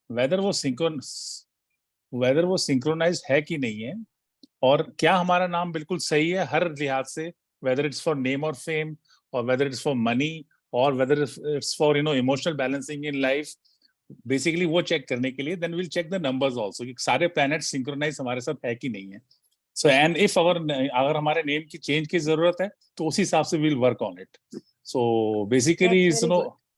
Weather वो synchronise है कि नहीं है, और क्या हमारा नाम बिल्कुल सही है हर लिहाज से, वेदर इट्स फॉर नेम और फेम, और वेदर इट्स फॉर मनी, और whether it's for emotional balancing in life. Basically वो चेक करने के लिए then will check the numbers also कि सारे प्लैनेट सिंक्रोनाइज हमारे साथ है कि नहीं है। सो एंड इफ अगर हमारे नेम की चेंज की जरूरत है तो उस हिसाब से will work on it. So basically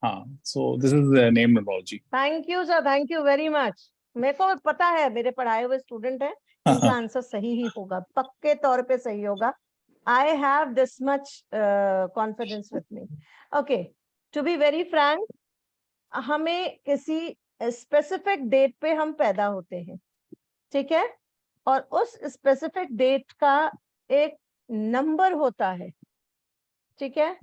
हाँ, so this is name numerology. Thank you sir, thank you very much. मेरे को पता है, मेरे पढ़ाए हुए स्टूडेंट है, इनका आंसर सही ही होगा, पक्के तौर पे सही होगा। I have this much confidence with me. Okay, to be very frank, हमें किसी स्पेसिफिक डेट पे हम पैदा होते हैं, ठीक है, और उस स्पेसिफिक डेट का एक नंबर होता है, ठीक है,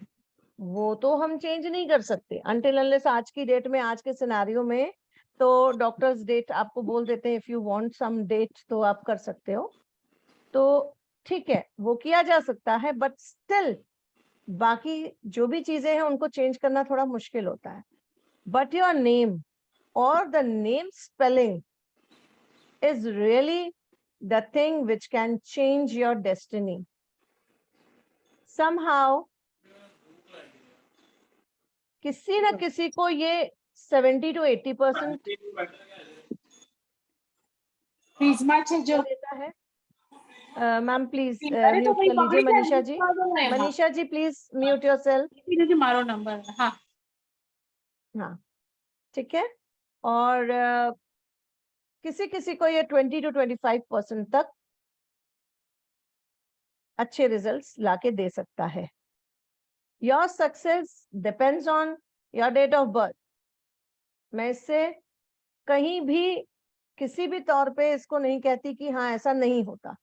वो तो हम चेंज नहीं कर सकते अनटिल अनलेस आज की डेट में, आज के सिनेरियो में तो डॉक्टर्स डेट आपको बोल देते हैं, if you want some date तो आप कर सकते हो, तो ठीक है, वो किया जा सकता है, बट स्टिल बाकी जो भी चीजें हैं उनको चेंज करना थोड़ा मुश्किल होता है। बट योर नेम और the name spelling is really the thing which can change your destiny. Somehow, किसी न किसी को ये 70 to 80% जो देता है। मैम प्लीज म्यूट कर लीजिए। Manisha ji, Manisha ji please mute yourself. मारो नंबर। हाँ हाँ, ठीक है, और किसी किसी को ये 20 to 25% तक अच्छे रिजल्ट्स लाके दे सकता है। Your success depends on your date of birth. मैं इससे कहीं भी किसी भी तौर पे इसको नहीं कहती कि हाँ ऐसा नहीं होता,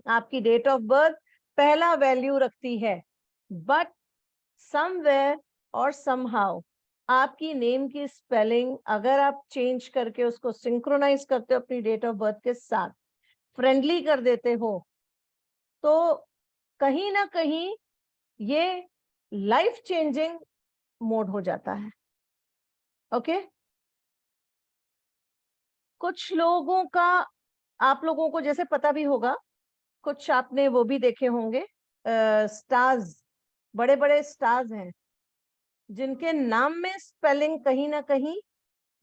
आपकी डेट ऑफ बर्थ पहला वैल्यू रखती है, बट समवेयर और समहाउ आपकी नेम की स्पेलिंग अगर आप चेंज करके उसको सिंक्रोनाइज करते हो अपनी डेट ऑफ बर्थ के साथ, फ्रेंडली कर देते हो, तो कहीं ना कहीं ये लाइफ चेंजिंग मोड हो जाता है। ओके, कुछ लोगों का, आप लोगों को जैसे पता भी होगा, कुछ आपने वो भी देखे होंगे, स्टार्स, बड़े बड़े स्टार्स हैं जिनके नाम में स्पेलिंग कहीं ना कहीं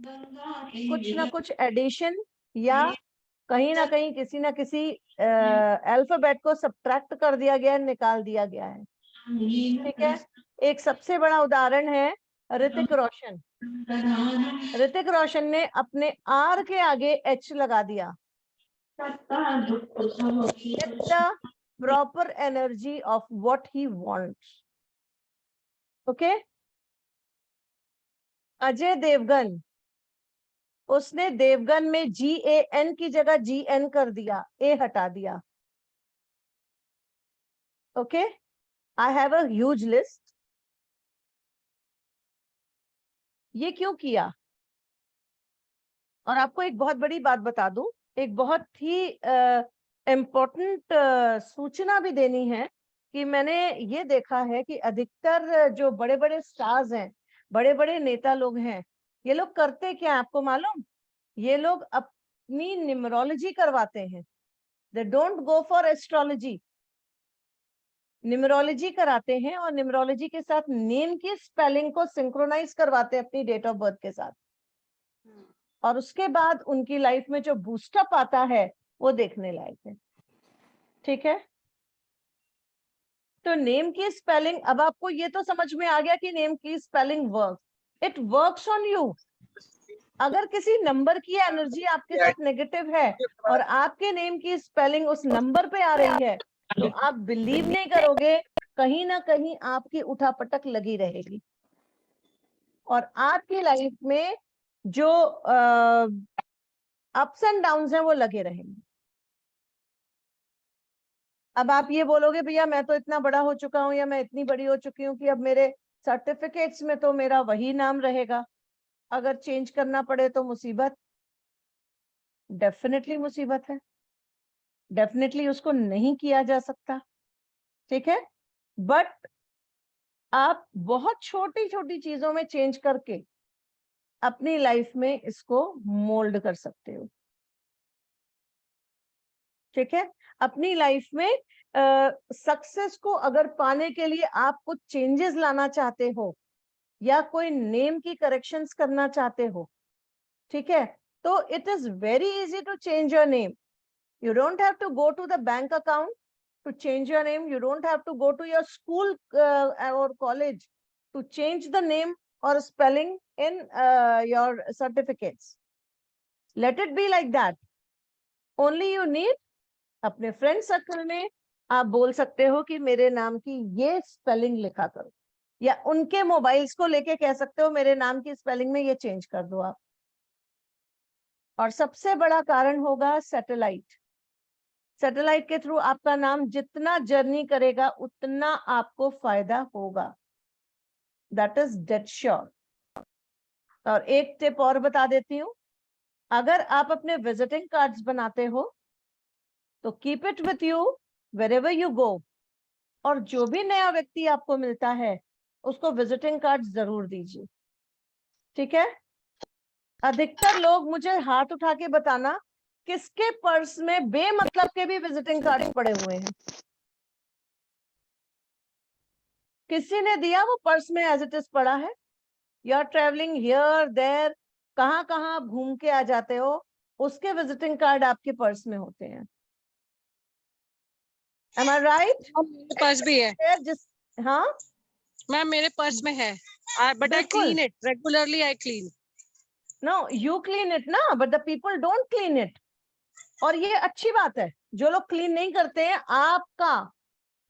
कुछ ना कुछ एडिशन या कहीं ना कहीं किसी ना किसी अल्फाबेट को सब्ट्रैक्ट कर दिया गया है, निकाल दिया गया है, ठीक है। एक सबसे बड़ा उदाहरण है ऋतिक रोशन। ऋतिक रोशन ने अपने आर के आगे एच लगा दिया। Get the proper energy of what he wants. Okay? Ajay Devgan, उसने देवगन में GAN की जगह GN कर दिया, ए हटा दिया। Okay? I have a huge list. ये क्यों किया? और आपको एक बहुत बड़ी बात बता दूं, एक बहुत ही इम्पोर्टेंट सूचना भी देनी है कि मैंने ये देखा है कि अधिकतर जो बड़े बड़े स्टार्स हैं, बड़े बड़े नेता लोग हैं, ये लोग करते क्या है आपको मालूम? ये लोग अपनी न्यूमरोलॉजी करवाते हैं। They don't go for astrology, numerology कराते हैं और न्यूमरोलॉजी के साथ नेम की स्पेलिंग को सिंक्रोनाइज करवाते हैं अपनी डेट ऑफ बर्थ के साथ, और उसके बाद उनकी लाइफ में जो बूस्टअप आता है वो देखने लायक है, ठीक है। तो नेम की स्पेलिंग, अब आपको ये तो समझ में आ गया कि नेम की spelling work, it works on you. अगर किसी नंबर की एनर्जी आपके साथ नेगेटिव है और आपके नेम की स्पेलिंग उस नंबर पे आ रही है, तो आप बिलीव नहीं करोगे, कहीं ना कहीं आपकी उठापटक लगी रहेगी और आपकी लाइफ में जो अप्स एंड डाउन्स हैं वो लगे रहेंगे। अब आप ये बोलोगे भैया मैं तो इतना बड़ा हो चुका हूं या मैं इतनी बड़ी हो चुकी हूँ कि अब मेरे सर्टिफिकेट्स में तो मेरा वही नाम रहेगा, अगर चेंज करना पड़े तो मुसीबत। डेफिनेटली मुसीबत है, डेफिनेटली उसको नहीं किया जा सकता, ठीक है। बट आप बहुत छोटी छोटी चीजों में चेंज करके अपनी लाइफ में इसको मोल्ड कर सकते हो। ठीक है, अपनी लाइफ में सक्सेस को अगर पाने के लिए आप कुछ चेंजेस लाना चाहते हो या कोई नेम की करेक्शंस करना चाहते हो, ठीक है, तो it is very easy to change your name. You don't have to go to the bank account to change your name. You don't have to go to your school or college to change the name or spelling in your certificates. Let it be like that. Only you need अपने friend circle में आप बोल सकते हो कि मेरे नाम की ये स्पेलिंग लिखा करो, या उनके मोबाइल्स को लेके कह सकते हो मेरे नाम की स्पेलिंग में ये चेंज कर दो आप। और सबसे बड़ा कारण होगा सैटेलाइट। सैटेलाइट के थ्रू आपका नाम जितना जर्नी करेगा उतना आपको फायदा होगा, दैट इज डेड श्योर। और एक टिप और बता देती हूँ, अगर आप अपने विजिटिंग कार्ड्स बनाते हो तो keep it with you wherever you go, और जो भी नया व्यक्ति आपको मिलता है उसको विजिटिंग कार्ड जरूर दीजिए। ठीक है, अधिकतर लोग मुझे हाथ उठा के बताना किसके पर्स में बेमतलब के भी विजिटिंग कार्ड पड़े हुए हैं। किसी ने दिया, वो पर्स में एज इट इज पड़ा है। You are travelling here there, कहां कहां घूम के आ जाते हो, उसके विजिटिंग कार्ड आपके पर्स में होते हैं। Am I right? मेरे पास भी है। जिस हाँ मैम मेरे पर्स में है, but I clean it regularly, I clean. No, you clean it ना, but the people don't clean it. और ये अच्छी बात है, जो लोग क्लीन नहीं करते हैं। आपका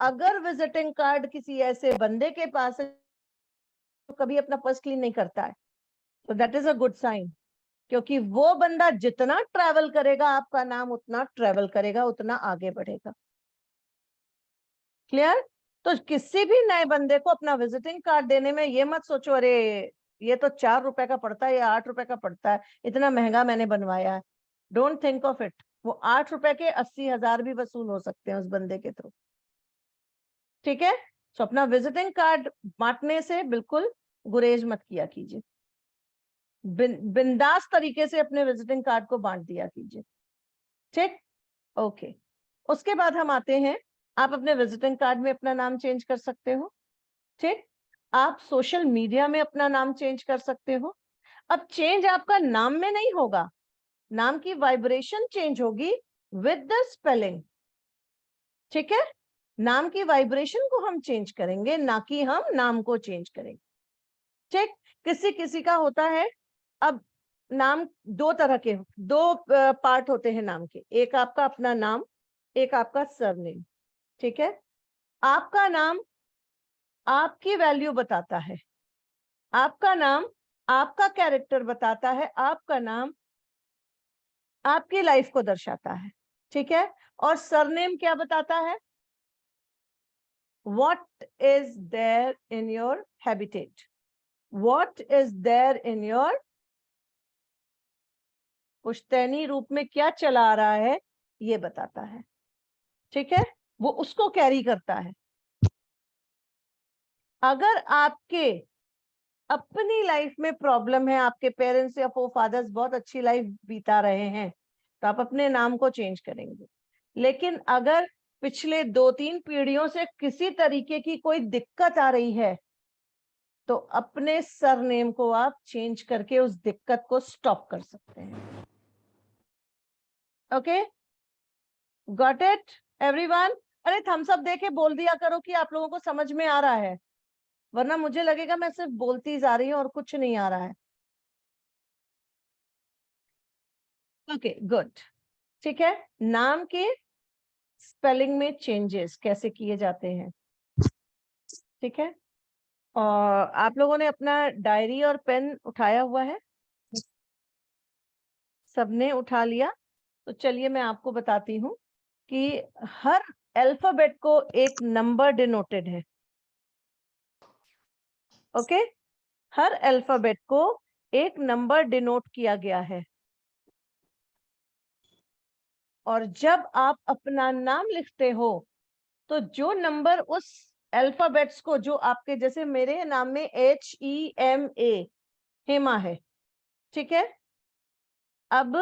अगर विजिटिंग कार्ड किसी ऐसे बंदे के पास है तो कभी अपना पर्स क्लीन नहीं करता है, तो that is a good sign, क्योंकि वो बंदा जितना ट्रैवल करेगा आपका नाम उतना ट्रैवल करेगा, उतना आगे बढ़ेगा। क्लियर? तो किसी भी नए बंदे को अपना विजिटिंग कार्ड देने में ये मत सोचो अरे ये तो 4 रुपए का पड़ता है या 8 रुपए का पड़ता है, इतना महंगा मैंने बनवाया है। Don't think of it. वो 8 रुपए के 80,000 भी वसूल हो सकते हैं उस बंदे के थ्रू। ठीक है, तो अपना विजिटिंग कार्ड बांटने से बिल्कुल गुरेज मत किया कीजिए। बिंदास तरीके से अपने विजिटिंग कार्ड को बांट दिया कीजिए। ठीक, ओके। उसके बाद हम आते हैं, आप अपने विजिटिंग कार्ड में अपना नाम चेंज कर सकते हो। ठीक, आप सोशल मीडिया में अपना नाम चेंज कर सकते हो। अब चेंज आपका नाम में नहीं होगा, नाम की वाइब्रेशन चेंज होगी विद द स्पेलिंग। ठीक है, नाम की वाइब्रेशन को हम चेंज करेंगे, ना कि हम नाम को चेंज करेंगे। ठीक, किसी किसी का होता है, अब नाम दो तरह के, दो पार्ट होते हैं नाम के, एक आपका अपना नाम, एक आपका सरनेम। ठीक है, आपका नाम आपकी वैल्यू बताता है, आपका नाम आपका कैरेक्टर बताता है, आपका नाम आपकी लाइफ को दर्शाता है। ठीक है, और सरनेम क्या बताता है? What is there in your habitat? What is there in your पुश्तैनी रूप में क्या चला आ रहा है, ये बताता है। ठीक है, वो उसको कैरी करता है। अगर आपके अपनी लाइफ में प्रॉब्लम है, आपके पेरेंट्स या फादर्स बहुत अच्छी लाइफ बिता रहे हैं, तो आप अपने नाम को चेंज करेंगे। लेकिन अगर पिछले 2-3 पीढ़ियों से किसी तरीके की कोई दिक्कत आ रही है, तो अपने सरनेम को आप चेंज करके उस दिक्कत को स्टॉप कर सकते हैं। Okay, got it everyone? अरे थम्स अप देके बोल दिया करो कि आप लोगों को समझ में आ रहा है, वरना मुझे लगेगा मैं सिर्फ बोलती जा रही हूँ और कुछ नहीं आ रहा है। Okay, good. ठीक है, नाम के स्पेलिंग में चेंजेस कैसे किए जाते हैं। ठीक है, और आप लोगों ने अपना डायरी और पेन उठाया हुआ है? सबने उठा लिया? तो चलिए मैं आपको बताती हूँ कि हर अल्फाबेट को एक नंबर डिनोटेड है। ओके, हर अल्फाबेट को एक नंबर डिनोट किया गया है, और जब आप अपना नाम लिखते हो तो जो नंबर उस अल्फाबेट्स को, जो आपके, जैसे मेरे नाम में HEMA हेमा है, ठीक है, अब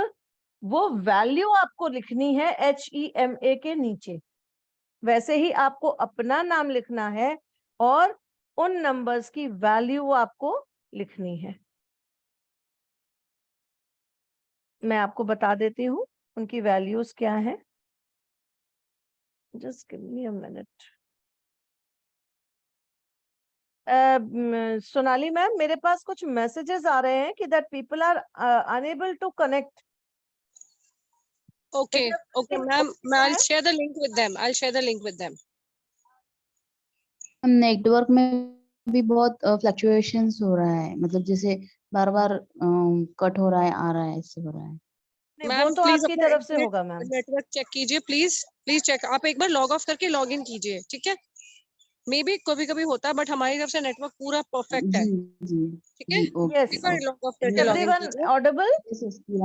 वो वैल्यू आपको लिखनी है HEMA के नीचे, वैसे ही आपको अपना नाम लिखना है और उन नंबर्स की वैल्यू आपको लिखनी है। मैं आपको बता देती हूँ उनकी वैल्यूज क्या है। Just give me a minute. Sonali ma'am, मेरे पास कुछ मैसेजेस आ रहे हैं कि that people are unable to connect. Okay, okay, ma'am. I'll share the link with them. I'll share the link with them. Network में भी बहुत फ्लक्चुएशंस हो रहा है, मतलब जैसे बार बार कट हो रहा है, आ रहा है, ऐसे हो रहा है। नहीं, वो मैम तो प्लीज आपकी अपना तरफ से होगा मैम। नेटवर्क चेक कीजिए, प्लीज प्लीज चेक। आप एक बार लॉग ऑफ करके लॉग इन कीजिए, ठीक है? मे बी कभी कभी होता है, बट हमारी तरफ से नेटवर्क पूरा परफेक्ट है, जी जी ठीक है? जी, ओके Yes. एक बार लॉग ऑफ Is करके लॉग इन everyone कीजिए। audible?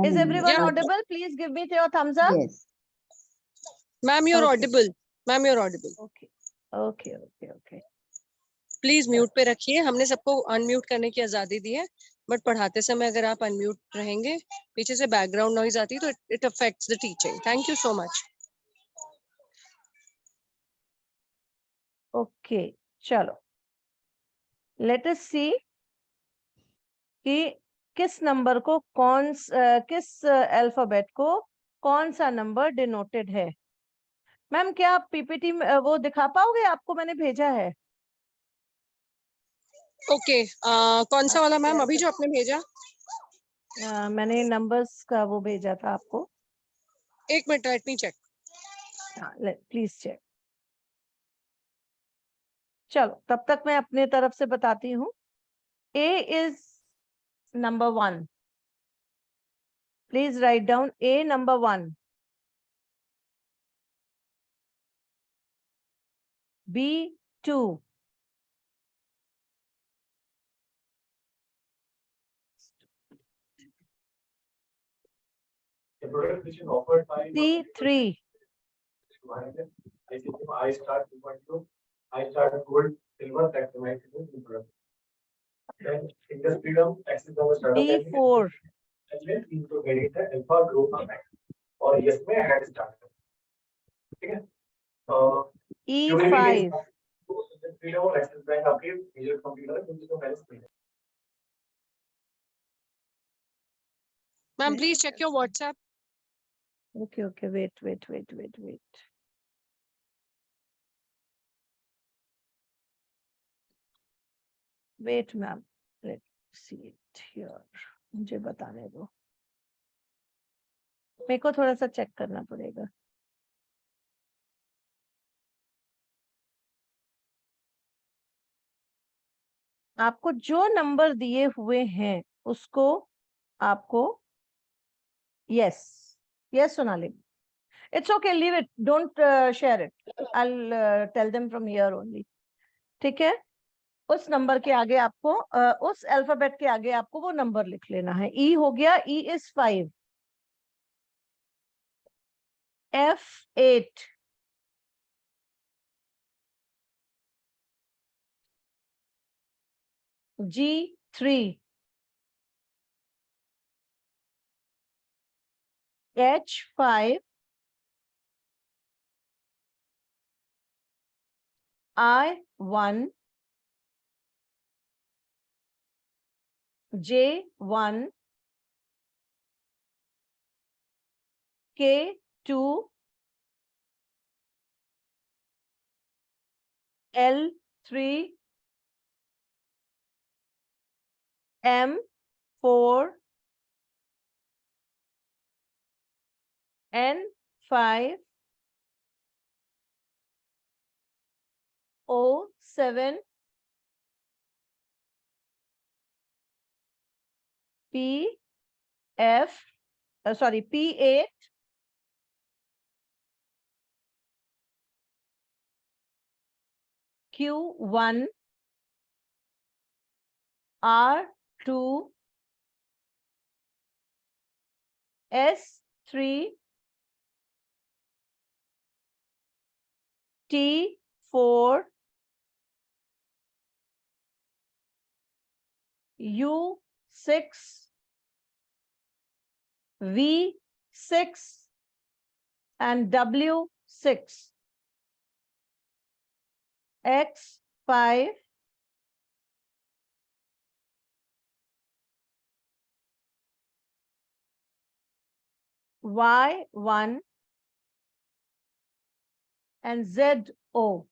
Is everyone Yeah. audible? Please give me your thumbs up. Yes, ma'am you're Okay. audible. Ma'am you're audible. Okay. Okay. Okay. Okay. Please mute पे रखिए, हमने सबको unmute करने की आजादी दी है, बट पढ़ाते समय अगर आप अनम्यूट रहेंगे, पीछे से बैकग्राउंड नॉइज आती है, तो it affects the teaching. Thank you so much. Okay. चलो, let us see कि किस नंबर को किस अल्फाबेट को कौन सा नंबर डिनोटेड है। मैम, क्या आप पीपीटी में वो दिखा पाओगे? आपको मैंने भेजा है। ओके, कौन सा वाला मैम, अभी जो आपने भेजा? मैंने नंबर्स का वो भेजा था आपको। एक मिनट, let me check. Please check. चलो, तब तक मैं अपने तरफ से बताती हूँ। A is number 1. Please write down A number 1. B 2. The product which is offered by C 3. I start 2.2, I start gold, silver, maximize the product. Then interest freedom, access the startup. D 4. And then into getting the alpha growth on that. और इसमें head start ठीक है? E 5. freedom और access bank आपके major computer है क्योंकि इसको पहले screen है. Ma'am please check your WhatsApp. Okay, okay. Wait. Wait, ma'am. Let's see it here. मुझे बताने दो। मेरे को थोड़ा सा चेक करना पड़ेगा। आपको जो नंबर दिए हुए हैं उसको आपको yes Sonali, it's okay, leave it, don't share it, I'll tell them from here only. ठीक है, उस नंबर के आगे आपको उस अल्फाबेट के आगे आपको वो नंबर लिख लेना है। E हो गया, E is 5. F 8. G 3. H 5. I 1. J 1. K 2. L 3. M 4. N 5. O 7. P F sorry, P 8. Q 1. R 2. S 3. T 4. U 6. V6 and W6, X5, Y1 and ZO.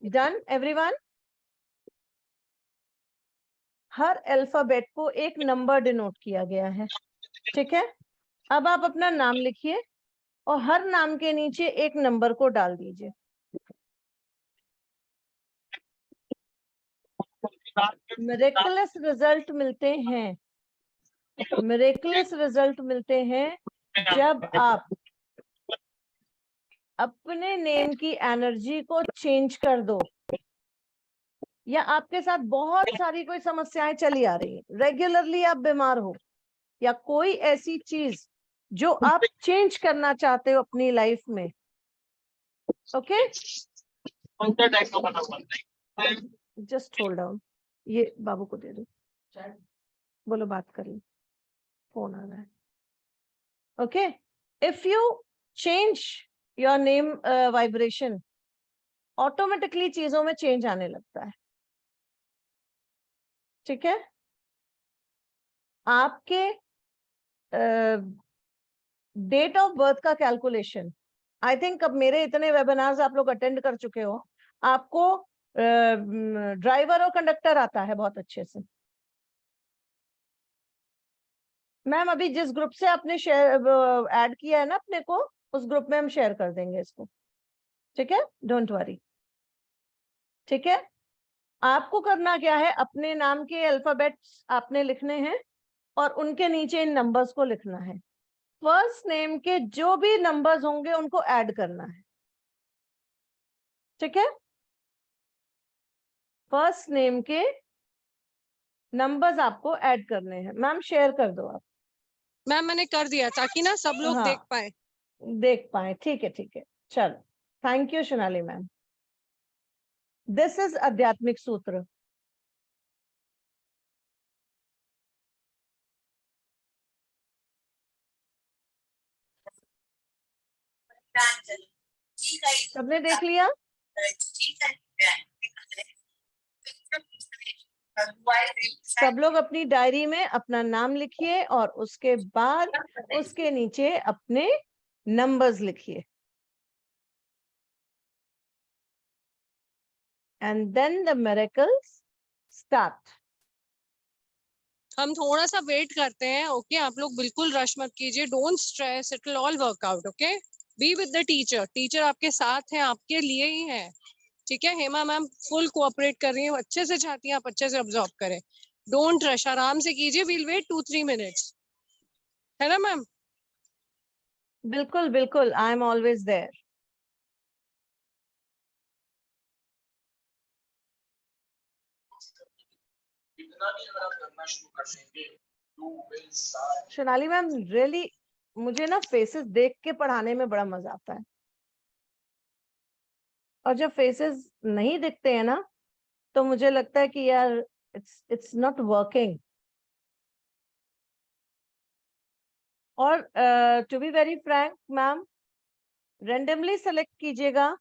Done, everyone? Her alphabet को एक number denote किया गया है, ठीक है? अब आप अपना नाम लिखिए और हर नाम के नीचे एक नंबर को डाल दीजिए। मिरेकलस रिजल्ट मिलते हैं, मिरेकलस रिजल्ट मिलते हैं जब आप अपने नेम की एनर्जी को चेंज कर दो, या आपके साथ बहुत सारी कोई समस्याएं चली आ रही है, रेगुलरली आप बीमार हो, या कोई ऐसी चीज जो आप चेंज करना चाहते हो अपनी लाइफ में, ओके? जस्ट होल्ड डाउन, ये बाबू को दे दो, बोलो बात कर लो, फोन आ रहा है। Okay, if you change your name vibration, automatically चीजों में चेंज आने लगता है, ठीक है? आपके डेट ऑफ बर्थ का कैलकुलेशन, आई थिंक अब मेरे इतने वेबिनार्स आप लोग अटेंड कर चुके हो, आपको ड्राइवर और कंडक्टर आता है बहुत अच्छे से। मैम अभी जिस ग्रुप से आपने शेयर ऐड किया है ना अपने को, उस ग्रुप में हम शेयर कर देंगे इसको, ठीक है? डोंट वरी, ठीक है? आपको करना क्या है, अपने नाम के अल्फाबेट्स आपने लिखने हैं और उनके नीचे इन नंबर्स को लिखना है। फर्स्ट नेम के जो भी नंबर्स होंगे उनको ऐड करना है, ठीक है? फर्स्ट नेम के नंबर्स आपको ऐड करने हैं। मैम शेयर कर दो आप। मैम मैंने कर दिया ताकि ना सब लोग हाँ, देख पाए। देख पाए, ठीक है, ठीक है, चलो, thank you Sonali ma'am. This is आध्यात्मिक सूत्र। सबने देख लिया? सब लोग अपनी डायरी में अपना नाम लिखिए और उसके बाद उसके नीचे अपने नंबर्स लिखिए, and then the miracles start. हम थोड़ा सा वेट करते हैं, ओके? आप लोग बिल्कुल रश मत कीजिए, don't stress, it will all work out, okay? Be with the teacher, teacher आपके साथ है, आपके लिए ही है, ठीक है? हेमा मैम फुल कोऑपरेट कर रही है, अच्छे से चाहती हैं आप अच्छे से ऑब्जर्व करें। डोंट रश, आराम से कीजिए, वील वेट 2-3 मिनट्स, है ना मैम? बिल्कुल बिल्कुल, I am always there. Sonali ma'am really मुझे ना फेसेस देख के पढ़ाने में बड़ा मजा आता है, और जब फेसेस नहीं दिखते हैं ना तो मुझे लगता है कि यार इट्स नॉट वर्किंग। और to be very frank ma'am, randomly select कीजिएगा,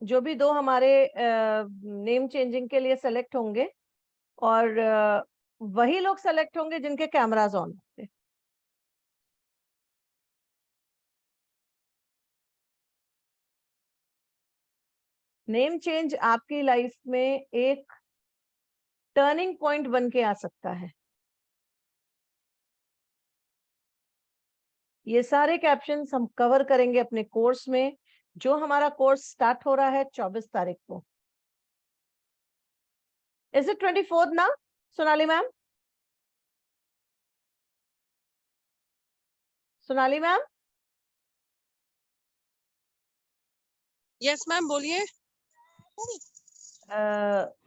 जो भी दो हमारे नेम चेंजिंग के लिए सेलेक्ट होंगे, और वही लोग सेलेक्ट होंगे जिनके कैमरास ऑन होंगे। नेम चेंज आपकी लाइफ में एक टर्निंग पॉइंट बन के आ सकता है। ये सारे कैप्शंस हम कवर करेंगे अपने कोर्स में, जो हमारा कोर्स स्टार्ट हो रहा है 24 तारीख को। इज इट 24 ना Sonali ma'am? Sonali ma'am? Yes ma'am बोलिए।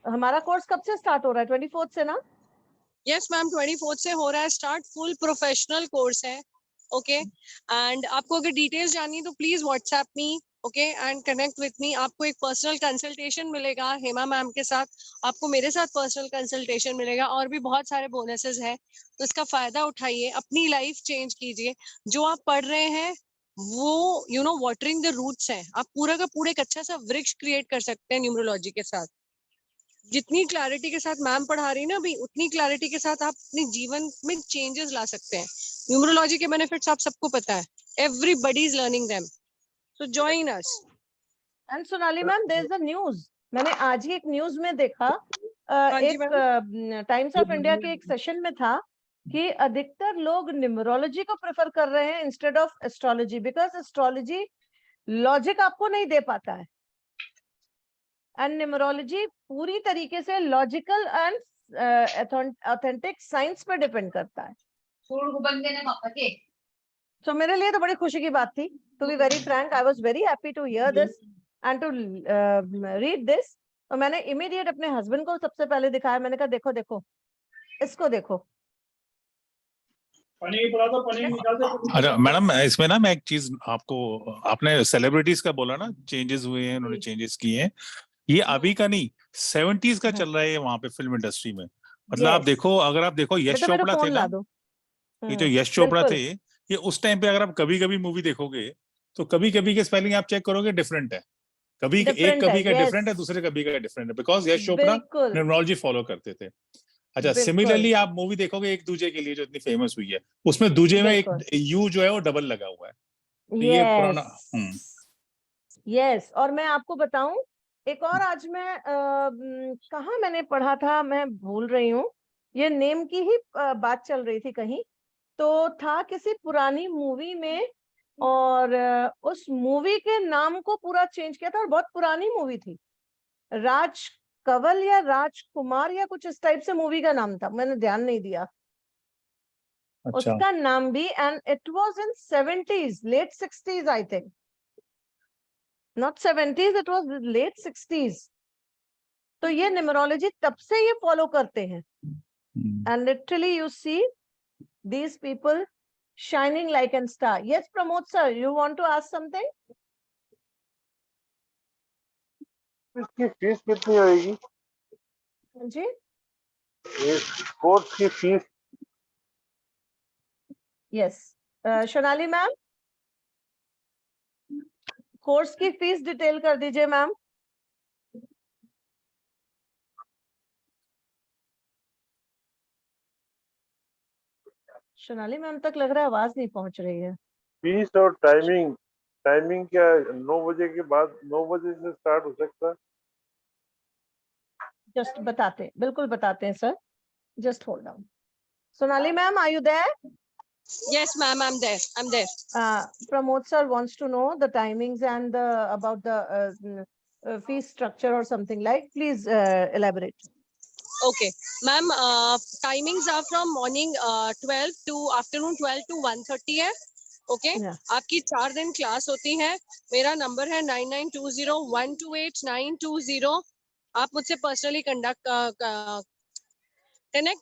हमारा कोर्स कब से स्टार्ट हो रहा है? 24 से ना? यस मैम 24 से हो रहा है स्टार्ट, फुल प्रोफेशनल कोर्स है, ओके? एंड आपको अगर डिटेल्स जाननी है तो please WhatsApp me, okay and connect with मी। आपको एक पर्सनल कंसल्टेशन मिलेगा हेमा मैम के साथ, आपको मेरे साथ पर्सनल कंसल्टेशन मिलेगा, और भी बहुत सारे बोनसेस हैं, तो इसका फायदा उठाइए, अपनी लाइफ चेंज कीजिए। जो आप पढ़ रहे हैं वो you know watering the roots है, आप पूरा का पूरा एक अच्छा सा वृक्ष क्रिएट कर सकते हैं न्यूमरोलॉजी के साथ। जितनी क्लैरिटी के साथ मैम पढ़ा रही ना अभी, उतनी क्लैरिटी के साथ आप अपने जीवन में चेंजेस ला सकते हैं। न्यूमरोलॉजी के बेनिफिट्स आप सबको पता है, everybody is learning them, so join us. And Sonali ma'am, there is a news, मैंने आज ही एक न्यूज में देखा, जी एक टाइम्स ऑफ इंडिया के एक सेशन में था कि अधिकतर लोग न्यूमरोलॉजी को प्रेफर कर रहे हैं instead of astrology, because astrology logic आपको नहीं दे पाता है, एंड न्यूमरोलॉजी पूरी तरीके से लॉजिकल एंड ऑथेंटिक साइंस पे डिपेंड करता है। तो मेरे लिए तो बड़ी खुशी की बात थी, to be very frank, I was very happy to hear this and to read this. और मैंने इमीडिएट अपने हस्बैंड को सबसे पहले दिखाया, मैंने कहा देखो देखो इसको देखो। अच्छा मैडम, इसमें ना मैं एक चीज आपको, आपने सेलिब्रिटीज का बोला ना, चेंजेस हुए हैं, उन्होंने चेंजेस किए हैं, ये अभी का नहीं 70s का चल रहा है वहां पे फिल्म इंडस्ट्री में। मतलब आप देखो, अगर आप देखो यश चोपड़ा थे ना, ये जो यश चोपड़ा थे, ये उस टाइम पे अगर आप कभी कभी मूवी देखोगे तो कभी कभी के स्पेलिंग आप चेक करोगे डिफरेंट है, कभी एक कभी का डिफरेंट है, दूसरे कभी का डिफरेंट है, because Yash Chopra numerology follow करते थे। अच्छा, सिमिलरली आप मूवी देखोगे एक दूजे के लिए जो इतनी फेमस हुई है, उसमें दूजे में एक यू जो है वो डबल लगा हुआ है, तो ये पुराना। यस, और मैं आपको बताऊं एक और, आज मैं कहाँ मैंने पढ़ा था, मैं भूल रही हूँ, ये नेम की ही बात चल रही थी कहीं, तो था किसी पुरानी मूवी में, और उस मूवी के नाम को पूरा चेंज किया था, और बहुत पुरानी मूवी थी, राज कंवल या राजकुमार या कुछ इस टाइप से मूवी का नाम था, मैंने ध्यान नहीं दिया। अच्छा। उसका नाम भी, and it was in 70s, late 60s I think, not 70s, it was late 60s। तो ये न्यूमरोलॉजी तब से ये फॉलो करते हैं, and literally you see these people shining like a star. Yes, Pramod sir, you want to ask something? इसकी fees कितनी होगी जी, कोर्स की fees? Yes, Sonali ma'am, course की फीस डिटेल कर दीजिए मैम। सोनाली मैम तक लग रहा है आवाज नहीं पहुंच रही है। फीस और टाइमिंग, टाइमिंग क्या 9 बजे के बाद, 9 बजे से स्टार्ट हो सकता है? जस्ट बताते, बिल्कुल बताते हैं sir, just hold on. Sonali ma'am, are you there? Yes, ma'am, I'm there. I'm there. Pramod sir wants to know the timings and about the fee structure or something like. Please elaborate. Okay, ma'am. Timings are from morning 12 to afternoon 12 to 1:30 है. Okay. Yeah. आपकी 4 दिन class होती है। मेरा number है 9920128920। आप मुझसे personally connect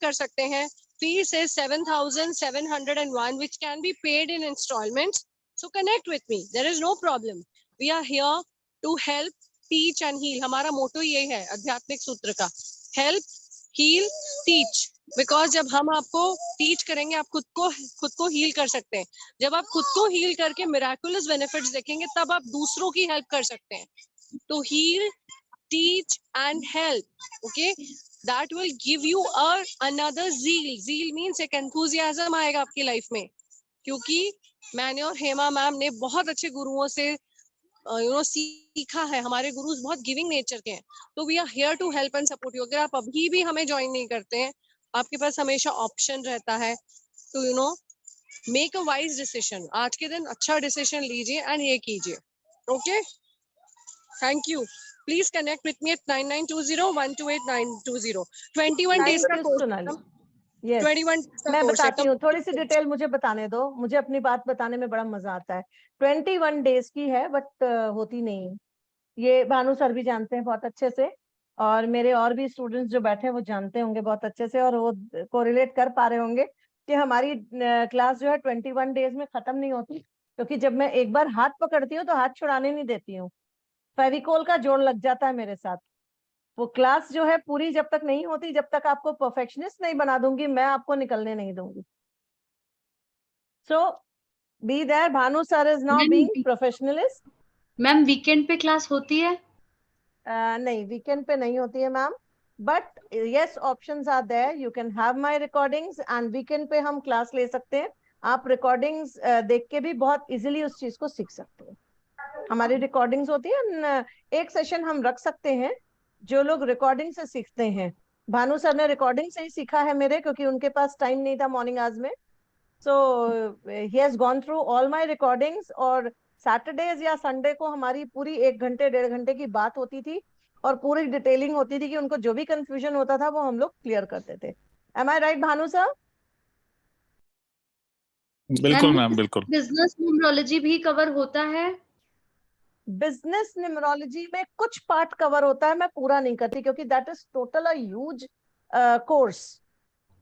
कर सकते हैं। Fees is 7,701, which can be paid in installments. So connect with me. There is no problem. We are here to help, teach and heal. हमारा मोटो ये है आध्यात्मिक सूत्र का, help, heal, teach. Because जब हम आपको teach करेंगे, आप खुद को heal कर सकते हैं। जब आप खुद को heal करके miraculous benefits देखेंगे, तब आप दूसरों की help कर सकते हैं। तो heal, teach and help. Okay. That will give you another zeal. Zeal means एक enthusiasm आएगा आपकी लाइफ में, क्योंकि मैंने और हेमा मैम ने बहुत अच्छे गुरुओं से सीखा है। हमारे गुरुज बहुत गिविंग नेचर के हैं, तो we are here to help and support you. अगर आप अभी भी हमें ज्वाइन नहीं करते हैं, आपके पास हमेशा ऑप्शन रहता है to make a wise decision. आज के दिन अच्छा डिसीजन लीजिए एंड ये कीजिए। Okay, thank you. Please connect with me at 9920128920. 21 days का कोर्स। Yes. 21 मैं बताती हूँ, थोड़ी सी डिटेल मुझे बताने दो, मुझे अपनी बात बताने में बड़ा मजा आता है। 21 डेज की है, बट होती नहीं, ये भानु सर भी जानते हैं बहुत अच्छे से, और मेरे और भी स्टूडेंट्स जो बैठे हैं वो जानते होंगे बहुत अच्छे से, और वो कोरिलेट कर पा रहे होंगे कि हमारी क्लास जो है 21 डेज में खत्म नहीं होती, क्योंकि जब मैं एक बार हाथ पकड़ती हूँ तो हाथ छुड़ाने नहीं देती हूँ, फेविकोल का जोड़ लग जाता है मेरे साथ। वो क्लास जो है पूरी जब तक नहीं होती, जब तक आपको परफेक्शनिस्ट नहीं बना दूंगी, मैं आपको निकलने नहीं दूंगी। So be there, Bhanu sir is now being professionalist. Ma'am weekend पे क्लास होती है? नहीं, वीकेंड पे नहीं होती है ma'am, but yes options are there, you can have my recordings and weekend पे हम क्लास ले सकते हैं। आप रिकॉर्डिंग्स देख के भी बहुत इजीली उस चीज को सीख सकते हैं। हमारी रिकॉर्डिंग्स होती है, एक सेशन हम रख सकते हैं जो लोग रिकॉर्डिंग से सीखते हैं। भानु सर ने रिकॉर्डिंग से ही सीखा है मेरे, क्योंकि उनके पास टाइम नहीं था मॉर्निंग आवर्स में। So he has gone through all my recordings, और सैटरडेज या संडे को हमारी पूरी 1 घंटे 1.5 घंटे की बात होती थी और पूरी डिटेलिंग होती थी कि उनको जो भी कंफ्यूजन होता था वो हम लोग क्लियर करते थे। एम आई राइट भानु सर? बिल्कुल मैम, बिल्कुल। बिजनेस न्यूमरोलॉजी भी कवर होता है? बिजनेस न्यूमरोलॉजी में कुछ पार्ट कवर होता है, मैं पूरा नहीं करती क्योंकि that is total a huge course.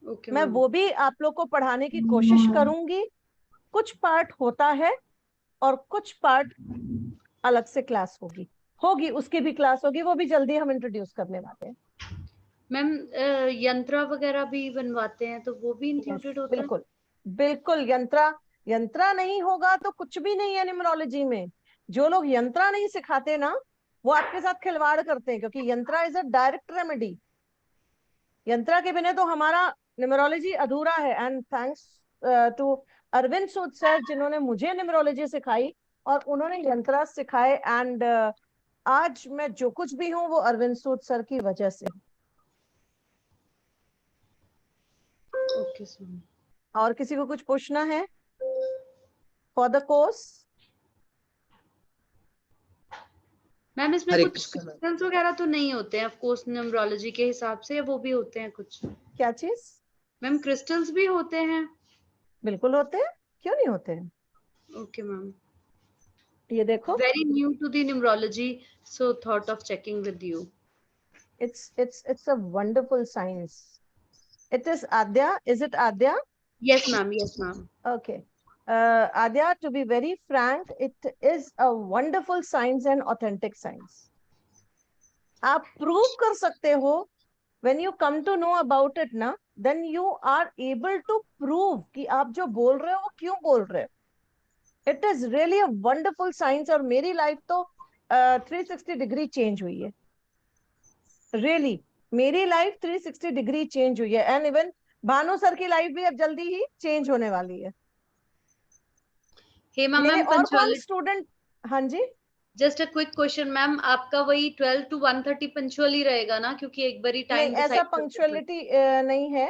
Okay मैं मैम। वो भी आप लोग को पढ़ाने की कोशिश करूंगी। कुछ पार्ट होता है और कुछ पार्ट अलग से क्लास होगी उसकी भी क्लास होगी, वो भी जल्दी हम इंट्रोड्यूस करने वाले हैं। मैम यंत्र वगैरह भी बनवाते हैं तो वो भी इंक्लूडेड होता है? बिल्कुल बिल्कुल, यंत्रा नहीं होगा तो कुछ भी नहीं है न्यूमरोलॉजी में। जो लोग यंत्रा नहीं सिखाते ना, वो आपके साथ खिलवाड़ करते हैं, क्योंकि यंत्रा इज अ डायरेक्ट रेमेडी। यंत्रा के बिना तो हमारा न्यूमरोलॉजी अधूरा है। And thanks to Arvind Sood sir, जिन्होंने मुझे न्यूमरोलॉजी सिखाई और उन्होंने यंत्रा सिखाए। एंड आज मैं जो कुछ भी हूँ वो अरविंद सूद सर की वजह से। Okay sir. और किसी को कुछ पूछना है फॉर द कोर्स? मैम इसमें हरे कुछ कृष्ण मैम। क्वेश्चंस वगैरह तो नहीं होते हैं ऑफ कोर्स न्यूमरोलॉजी के हिसाब से, या वो भी होते हैं कुछ? क्या चीज? मैम क्रिस्टल्स भी होते हैं? बिल्कुल होते हैं, क्यों नहीं होते हैं। Okay ma'am. ये देखो, Very new to the numerology, so thought of checking with you. it's a wonderful science. It is Adya, is it Adya? Yes ma'am, yes ma'am. Okay. Adya, to be very frank, it is a wonderful science and authentic science. आप prove कर सकते हो, when you come to know about it ना, then you are able to prove कि आप जो बोल रहे हो वो क्यों बोल रहे हो। It is really a wonderful science, और मेरी लाइफ तो 360 डिग्री चेंज हुई है। Really, मेरी लाइफ 360 डिग्री चेंज हुई है। एंड इवन भानु सर की लाइफ भी अब जल्दी ही चेंज होने वाली है। हेमा मेरे मैम और कौन पंचुअलिटी, स्टूडेंट? हाँ जी, just a quick question ma'am, आपका वही 12 to 1:30 पंचुअल ही रहेगा ना, क्योंकि एक बार ही नहीं टाइम ऐसा डिसाइड करते हैं। पंक्चुअलिटी नहीं है।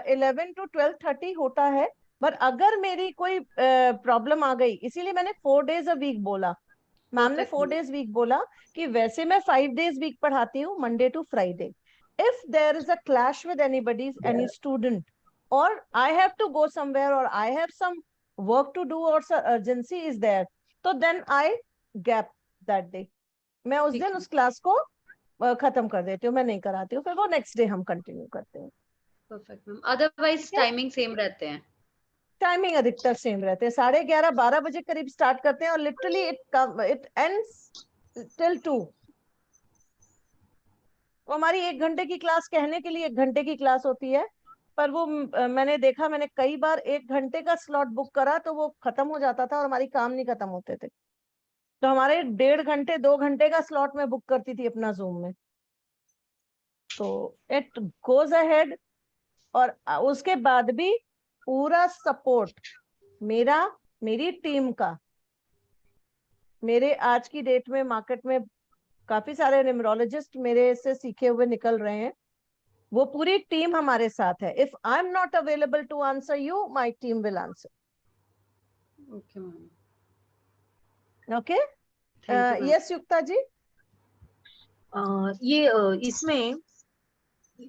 11 to 12:30 होता है। पर अगर मेरी कोई प्रॉब्लम आ गई, इसीलिए मैंने 4 days a week बोला। मैम ने 4 days वीक बोला कि वैसे मैं 5 days वीक पढ़ाती हूँ, Monday to Friday. If there is a clash with anybody, any student, और I have to go somewhere, और I have some work to do, और अर्जेंसी इज देयर, तो then I gap that day. मैं उस दिन उस class को खत्म कर देती हूँ, मैं नहीं कराती हूँ, फिर वो नेक्स्ट डे हम कंटिन्यू करते हैं। Perfect ma'am, otherwise timing same रहते हैं? टाइमिंग अधिकतर सेम रहते हैं, 11:30 12 बजे करीब स्टार्ट करते हैं, और लिटरली इट एंड्स टिल 2। वो हमारी 1 घंटे की क्लास, कहने के लिए 1 घंटे की क्लास होती है, पर वो मैंने देखा, मैंने कई बार 1 घंटे का स्लॉट बुक करा तो वो खत्म हो जाता था और हमारी काम नहीं खत्म होते थे। तो हमारे 1.5 घंटे 2 घंटे का स्लॉट में बुक करती थी अपना जूम में। तो इट गोज अहेड, और उसके बाद भी पूरा सपोर्ट मेरा, मेरी टीम का। मेरे आज की डेट में मार्केट में काफी सारे न्यूमरोलॉजिस्ट मेरे से सीखे हुए निकल रहे हैं, वो पूरी टीम हमारे साथ है। If I am not available to answer you, my team will answer. Okay ma'am, okay, thank you. Yes Yukta ji. इसमें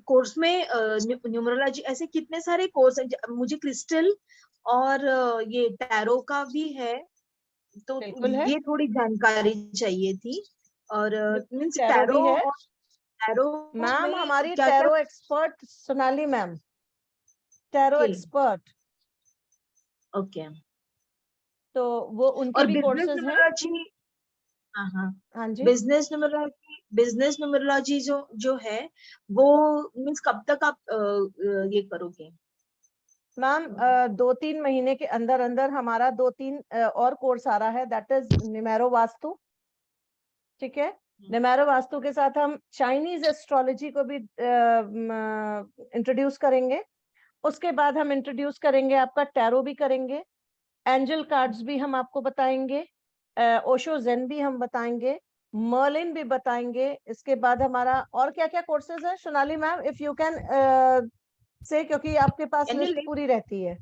कोर्स में न्यूमरोलॉजी ऐसे कितने सारे कोर्स हैं? मुझे क्रिस्टल और ये टैरो का भी है, तो बिल्कुल है, ये थोड़ी जानकारी चाहिए थी। और मींस टैरो भी है और टैरो मैम। में हमारी क्या क्या? Tarot expert Sonali ma'am, tarot expert. Okay. तो वो उनके और भी बिजनेस कोर्सेज हैं। न्यूमरोलॉजी, हाँ हाँ, हाँ जी बिजनेस न्यूमरोलॉजी जो है वो मीन्स कब तक आप ये करोगे? मैम, 2-3 महीने के अंदर अंदर हमारा 2-3 और कोर्स आ रहा है, दैट इज न्यूमेरो वास्तु। ठीक है, न्यूमेरो वास्तु के साथ हम चाइनीज एस्ट्रोलॉजी को भी इंट्रोड्यूस करेंगे। उसके बाद हम इंट्रोड्यूस करेंगे आपका टैरो भी करेंगे, एंजल कार्ड्स भी हम आपको बताएंगे, ओशो जेन भी हम बताएंगे, मर्लिन भी बताएंगे। इसके बाद हमारा और क्या क्या कोर्सेज है Sonali ma'am, if you can say, क्योंकि आपके पास Can you लिस्ट list- पूरी रहती है।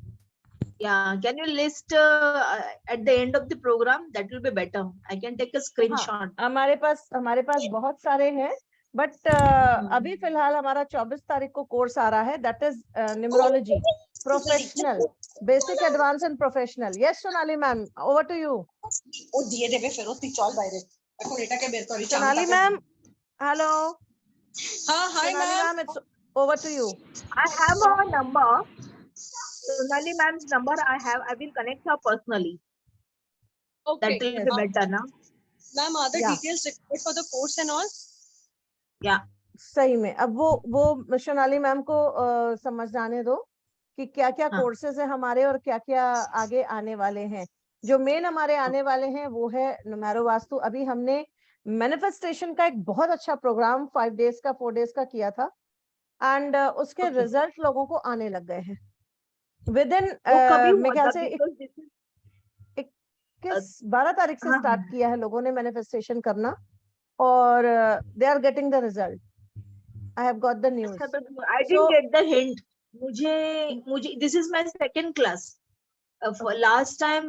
Yeah, can you list at the end of the program? That will be better. I can take a screenshot. हमारे पास बहुत सारे हैं, बट अभी फिलहाल हमारा 24 तारीख को कोर्स आ रहा है, that is numerology professional, basic, advance and professional. Yes Sonali ma'am, over to you. ও দিয়ে দেবে ফেরত, তুই চল বাইরে এখন এটাকে বের করি सोनाली मैम, हेलो हाँ hi Sonali ma'am. Ma'am, it's over to you. I have a number. Sonali ma'am's number I have. I will connect her personally. Okay. That will be better, na? Ma'am, are the Yeah. details required for the course and all? Yeah. सही में अब वो Sonali ma'am को समझाने दो कि क्या क्या हाँ. कोर्सेज है हमारे और क्या क्या आगे आने वाले हैं। जो मेन हमारे आने वाले हैं वो है नुमेरो वास्तु। अभी हमने मैनिफेस्टेशन का एक बहुत अच्छा प्रोग्राम 5 डेज का 4 डेज का किया था, एंड उसके Okay. रिजल्ट लोगों को आने लग गए हैं विद इन वो कभी मेरे हुआ ख्याल था? से Because this is 12 तारीख से हाँ, स्टार्ट हाँ. किया है लोगों ने मैनिफेस्टेशन करना, और they are getting the result. I have got the news. अच्छा, तो I didn't get the hint. मुझे this is my second class. For last time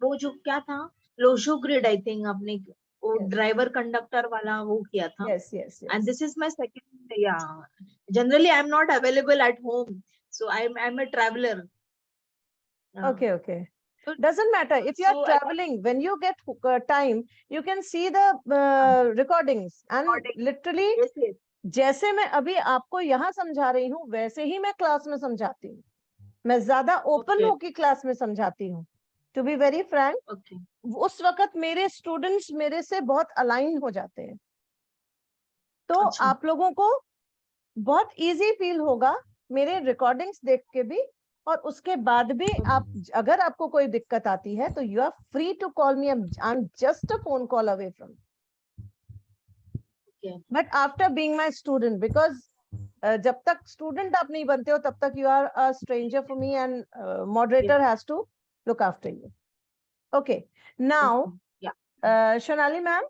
वो जो क्या था, लोशो ग्रिड आई थिंक आपने वो Yes. ड्राइवर कंडक्टर वाला वो किया था. Yes yes And this is my second, yeah. Generally, I'm not available at home, so I'm a traveler. Yeah. Okay, okay. So- Doesn't matter. If you are so I- traveling, when you get time, you can see the recordings. And Recording. literally, Yes, yes. जैसे मैं अभी आपको यहाँ समझा रही हूँ, वैसे ही मैं क्लास में समझाती हूँ। मैं ज्यादा ओपन Okay. होकर क्लास में समझाती हूँ। To be very frank, Okay. उस वक्त मेरे स्टूडेंट्स मेरे से बहुत अलाइन हो जाते हैं, तो अच्छा. आप लोगों को बहुत इजी फील होगा मेरे रिकॉर्डिंग्स देख के भी। और उसके बाद भी आप, अगर आपको कोई दिक्कत आती है तो you are free to call me, I am just a phone call away from. Okay. But after being my student, because जब तक स्टूडेंट आप नहीं बनते हो तब तक you are a stranger for me, and moderator has to look after you. Okay, now Yeah. Sonali ma'am,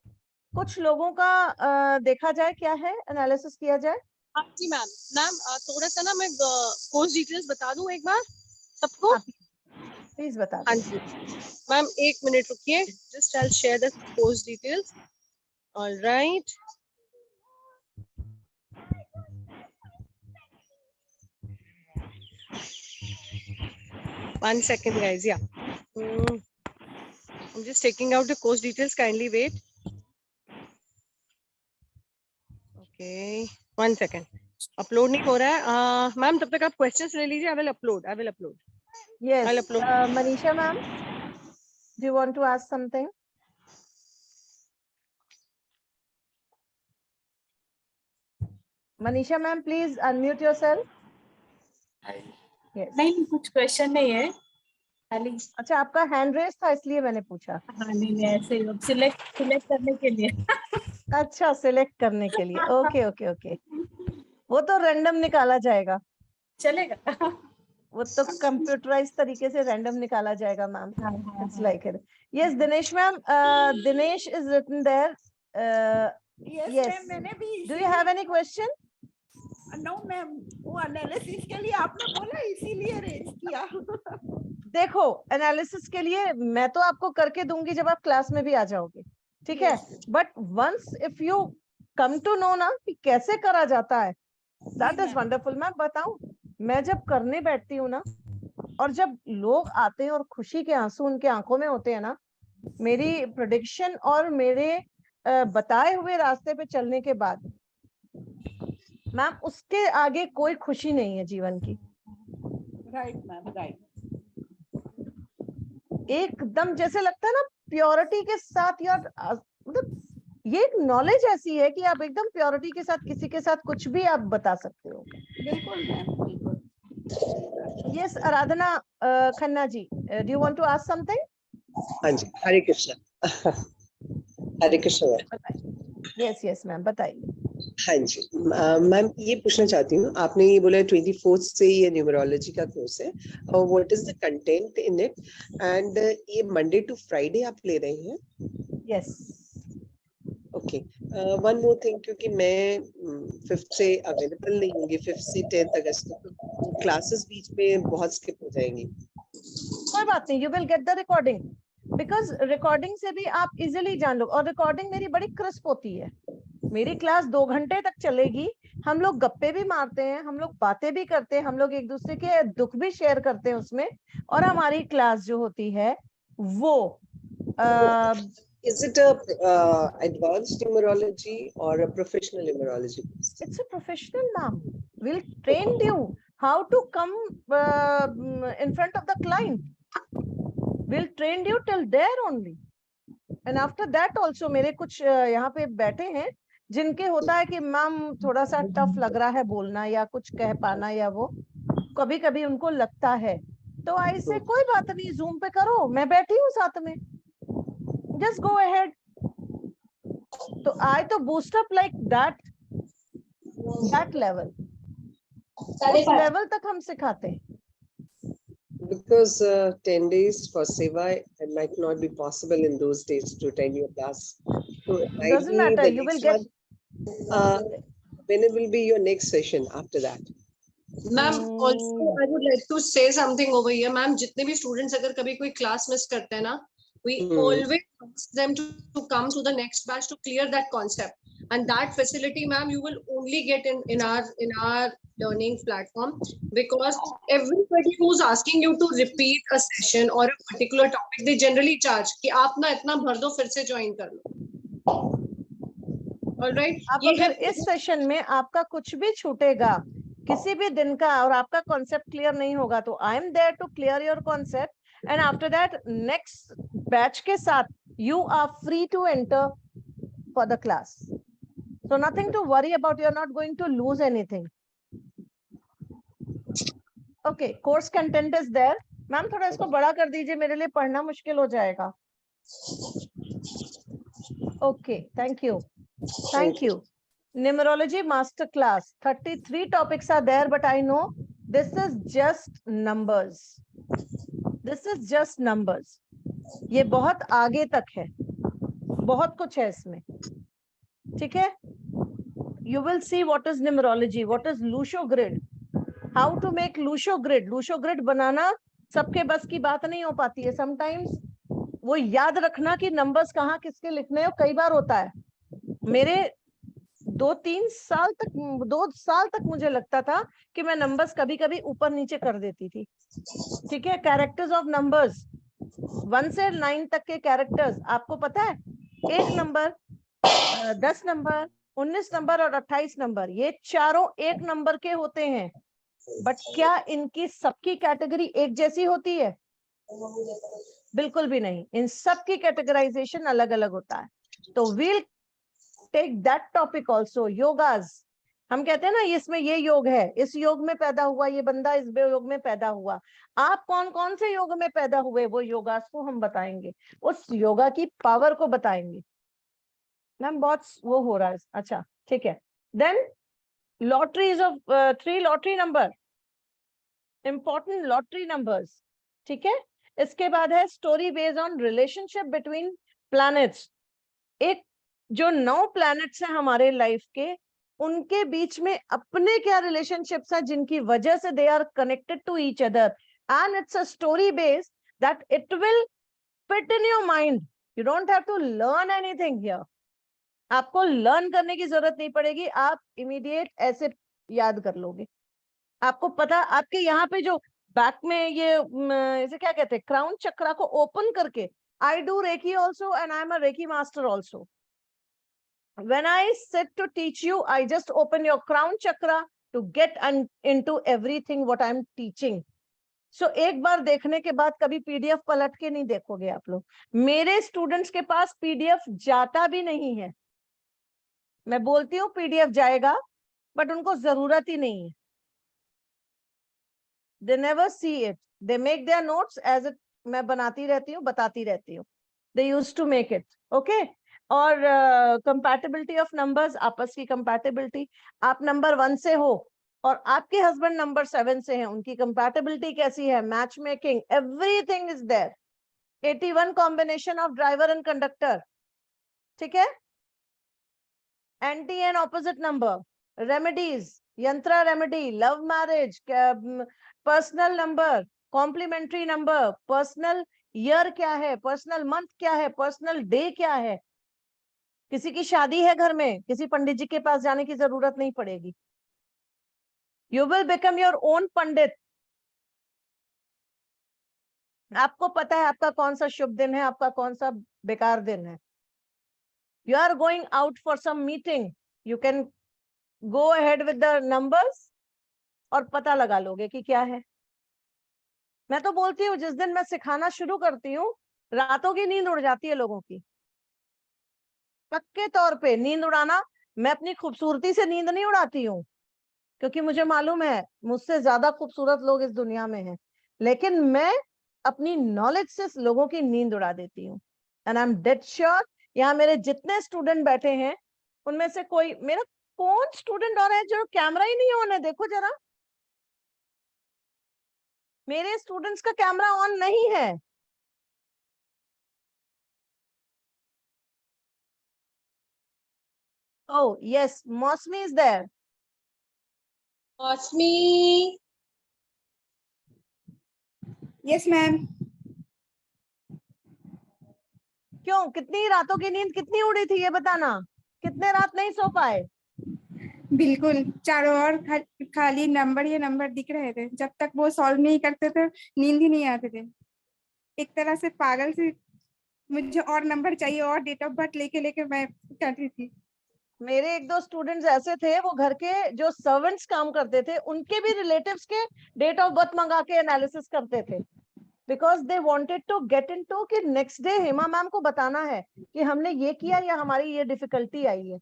कुछ लोगों का देखा जाए क्या है, एनालिसिस किया जाए। हाँ जी मैम। मैम थोड़ा सा ना मैं कोर्स डिटेल्स बता दूं एक बार सबको। प्लीज बता हाँ दो। जी मैम, 1 मिनट रुकिए, just I will share the course details. Alright, one second guys. Yeah, I'm just taking out the course details, kindly wait. Okay, 1 second. Upload नहीं हो रहा है मैम, तब तक आप क्वेश्चंस ले लीजिए। I will upload. Yes, I'll upload. Manisha ma'am, do you want to ask something? Manisha ma'am, please unmute yourself. Yes. नहीं, कुछ क्वेश्चन नहीं है, खाली अच्छा, आपका हैंड रेस था इसलिए मैंने पूछा। हाँ नहीं ऐसे ही सिलेक्ट करने के लिए। अच्छा, सिलेक्ट करने के लिए। ओके ओके ओके, वो तो रैंडम निकाला जाएगा, चलेगा। वो तो कंप्यूटराइज तरीके से रैंडम निकाला जाएगा ma'am. It's like it. Yes, Dinesh ma'am, Dinesh is written there. Yes. Ma'am, मैंने भी Do you have any question? No ma'am, वो एनालिसिस के लिए आपने बोला इसीलिए रेज किया। देखो, एनालिसिस के लिए मैं तो आपको करके दूंगी जब आप क्लास में भी आ जाओगे, ठीक है। But once if you come to know ना कि कैसे करा जाता है, दैट इज वंडरफुल। मैं बताऊं, मैं जब करने बैठती हूँ ना, और जब लोग आते हैं और खुशी के आंसू उनके आंखों में होते हैं ना, मेरी प्रेडिक्शन और मेरे बताए हुए रास्ते पे चलने के बाद, मैम उसके आगे कोई खुशी नहीं है जीवन की। Right ma'am, right. एकदम जैसे लगता है ना प्योरिटी के साथ यार, मतलब ये एक नॉलेज ऐसी है कि आप एकदम प्योरिटी के साथ किसी के साथ कुछ भी आप बता सकते हो। बिल्कुल मैम, बिल्कुल। Yes Aradhana Khanna ji, do you want to ask something? हाँ जी, Hare Krishna. Hare Krishna. Yes yes ma'am बताइए। हाँ जी मैम, ये पूछना चाहती हूँ, आपने ये बोला 24 से ये न्यूमरोलॉजी का कोर्स है, और what is the content in it, and ये मंडे टू फ्राइडे आप ले रहे हैं? Yes okay, one more thing, क्योंकि मैं 5th से अवेलेबल नहीं होंगी, 5th से 10th अगस्त तक, तो क्लासेस बीच में बहुत स्किप हो जाएंगी। कोई बात नहीं, you will get the recording, because recording से भी आप इजीली जान लो, और रिकॉर्डिंग मेरी बड़ी क्रिस्प होती है। मेरी क्लास 2 घंटे तक चलेगी, हम लोग गप्पे भी मारते हैं, हम लोग बातें भी करते हैं, हम लोग एक दूसरे के दुख भी शेयर करते हैं उसमें, और हमारी क्लास जो होती है वो Is it a advanced numerology or a professional numerology? it's a professional, ma'am. We'll train you how to come in front of the client. We'll train you till there only, and after that also मेरे कुछ यहाँ पे बैठे हैं जिनके होता है कि मैम थोड़ा सा टफ लग रहा है बोलना या कुछ कह पाना, या वो कभी कभी उनको लगता है, तो ऐसे कोई बात नहीं, जूम पे करो, मैं बैठी हूँ साथ में, just go ahead. तो I तो boost up like that level, उस लेवल तक हम सिखाते हैं। Because 10 days for Seva, it might not be possible in those days to attend your class. So it might Doesn't be matter, the you will next get one. When it will be your next session after that? Ma'am also I would like to say something over here, ma'am जितने भी students अगर कभी कोई class miss करते हैं ना, we always ask them to come to the next batch to clear that concept, and that facility ma'am you will only get in our learning platform, because everybody who's asking you to repeat a session or a particular topic, they generally charge कि आप ना इतना भर दो फिर से join कर लो। Alright, आप अगर इस सेशन में आपका कुछ भी छूटेगा किसी भी दिन का और आपका कॉन्सेप्ट क्लियर नहीं होगा, तो I am there to clear your concept, and after that next batch के साथ you are free to enter for the class, so nothing to worry about, you're not going to lose anything. Okay, course content is there. Ma'am थोड़ा इसको बड़ा कर दीजिए, मेरे लिए पढ़ना मुश्किल हो जाएगा। Okay, thank you. Thank you. Numerology master class, 33 topics are there, but I know this is just numbers. This is just numbers. ये बहुत आगे तक है, बहुत कुछ है इसमें, ठीक है? You will see what is numerology, what is Lucio grid, how to make Lucio grid. Lucio grid बनाना सबके बस की बात नहीं हो पाती है। Sometimes वो याद रखना कि नंबर्स कहाँ किसके लिखने हैं, कई बार होता है। मेरे 2 साल तक मुझे लगता था कि मैं नंबर्स कभी कभी ऊपर नीचे कर देती थी, ठीक है? कैरेक्टर्स ऑफ नंबर्स 1 से 9 तक के कैरेक्टर्स आपको पता है, 1 नंबर, 10 नंबर, 19 नंबर और 28 नंबर, ये चारों 1 नंबर के होते हैं, बट क्या इनकी सबकी कैटेगरी एक जैसी होती है? बिल्कुल भी नहीं, इन सबकी कैटेगराइजेशन अलग अलग होता है। तो we'll take that topic also. Yogas, हम कहते हैं ना इसमें ये योग है, इस योग में पैदा हुआ ये बंदा, इस योग में पैदा हुआ। आप कौन कौन से योग में पैदा हुए वो योगास को हम बताएंगे, उस योगा की पावर को बताएंगे। मैम बहुत वो हो रहा है, अच्छा ठीक है। Then lotteries of 3 lottery number, important lottery numbers, ठीक है। इसके बाद है story based on relationship between planets. एक जो 9 प्लैनेट्स हैं हमारे लाइफ के, उनके बीच में अपने क्या रिलेशनशिप्स हैं जिनकी वजह से they are connected to each other, and it's a story based that it will fit in your mind. You don't have to learn anything here, आपको लर्न करने की जरूरत नहीं पड़ेगी, आप इमीडिएट ऐसे याद कर लोगे। आपको पता, आपके यहाँ पे जो बैक में ये इसे क्या कहते हैं, क्राउन चक्रा को ओपन करके, I do reiki also and I am a reiki master also. When I sit to teach you, I just open your crown chakra to get into everything what I'm teaching. सो एक बार देखने के बाद कभी PDF पलट के नहीं देखोगे आप लोग। मेरे स्टूडेंट्स के पास पीडीएफ जाता भी नहीं है। मैं बोलती हूँ पीडीएफ जाएगा, बट उनको जरूरत ही नहीं है। They never see it. They make their notes as it, मैं बनाती रहती हूँ, बताती रहती हूँ। They used to make it, okay? और compatibility of numbers, आपस की compatibility, आप नंबर 1 से हो और आपके हस्बैंड नंबर 7 से हैं, उनकी compatibility कैसी है? Match making, everything is there. 81 combination of driver and conductor, ठीक है? Anti and opposite number, remedies, yantra remedy, love marriage, personal number, complementary number, personal year क्या है, पर्सनल मंथ क्या है, पर्सनल डे क्या है। किसी की शादी है घर में, किसी पंडित जी के पास जाने की जरूरत नहीं पड़ेगी। You will become your own pandit. आपको पता है आपका कौन सा शुभ दिन है, आपका कौन सा बेकार दिन है। You are going out for some meeting, you can go ahead with the numbers और पता लगा लोगे कि क्या है। मैं तो बोलती हूँ जिस दिन मैं सिखाना शुरू करती हूँ, रातों की नींद उड़ जाती है लोगों की। पक्के तौर पे नींद उड़ाना, मैं अपनी खूबसूरती से नींद नहीं उड़ाती हूँ, क्योंकि मुझे मालूम है मुझसे ज्यादा खूबसूरत लोग इस दुनिया में हैं, लेकिन मैं अपनी नॉलेज से लोगों की नींद उड़ा देती हूँ। And I am dead sure, यहाँ मेरे जितने स्टूडेंट बैठे हैं उनमें से कोई, मेरा कौन स्टूडेंट और है जो कैमरा ही नहीं ऑन है? देखो जरा, मेरे स्टूडेंट्स का कैमरा ऑन नहीं है। Oh yes, Mosmi is there. Mosmi. Yes ma'am. क्यों, कितनी रातों की नींद कितनी उड़ी थी ये बताना? कितने रात नहीं सो पाए? बिल्कुल, चारों ओर खाली नंबर ये नंबर दिख रहे थे। जब तक वो सॉल्व नहीं करते थे नींद ही नहीं आते थे। एक तरह से पागल से मुझे और नंबर चाहिए और डेट ऑफ बर्थ लेके लेके मैं कर रही थी। मेरे एक दो स्टूडेंट्स ऐसे थे, वो घर के जो सर्वेंट्स काम करते थे उनके भी रिलेटिव्स के डेट ऑफ बर्थ मंगा के एनालिसिस करते थे, because they wanted to get into कि नेक्स्ट डे हेमा मैम को बताना है कि हमने ये किया या हमारी ये डिफिकल्टी आई है।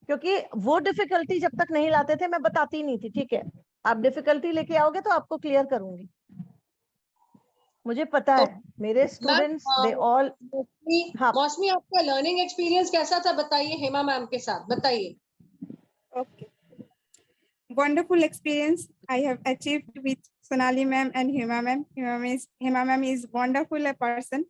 क्योंकि वो डिफिकल्टी जब तक नहीं लाते थे मैं बताती नहीं थी। ठीक है, आप डिफिकल्टी लेके आओगे तो आपको क्लियर करूंगी। मुझे पता है मेरे स्टूडेंट्स दे ऑल। हाँ मौसमी, आपका लर्निंग एक्सपीरियंस कैसा था बताइए हेमा मैम के साथ, बताइए। Okay, wonderful experience I have achieved with Sonali ma'am and Hema ma'am. Hema ma'am is wonderful a person.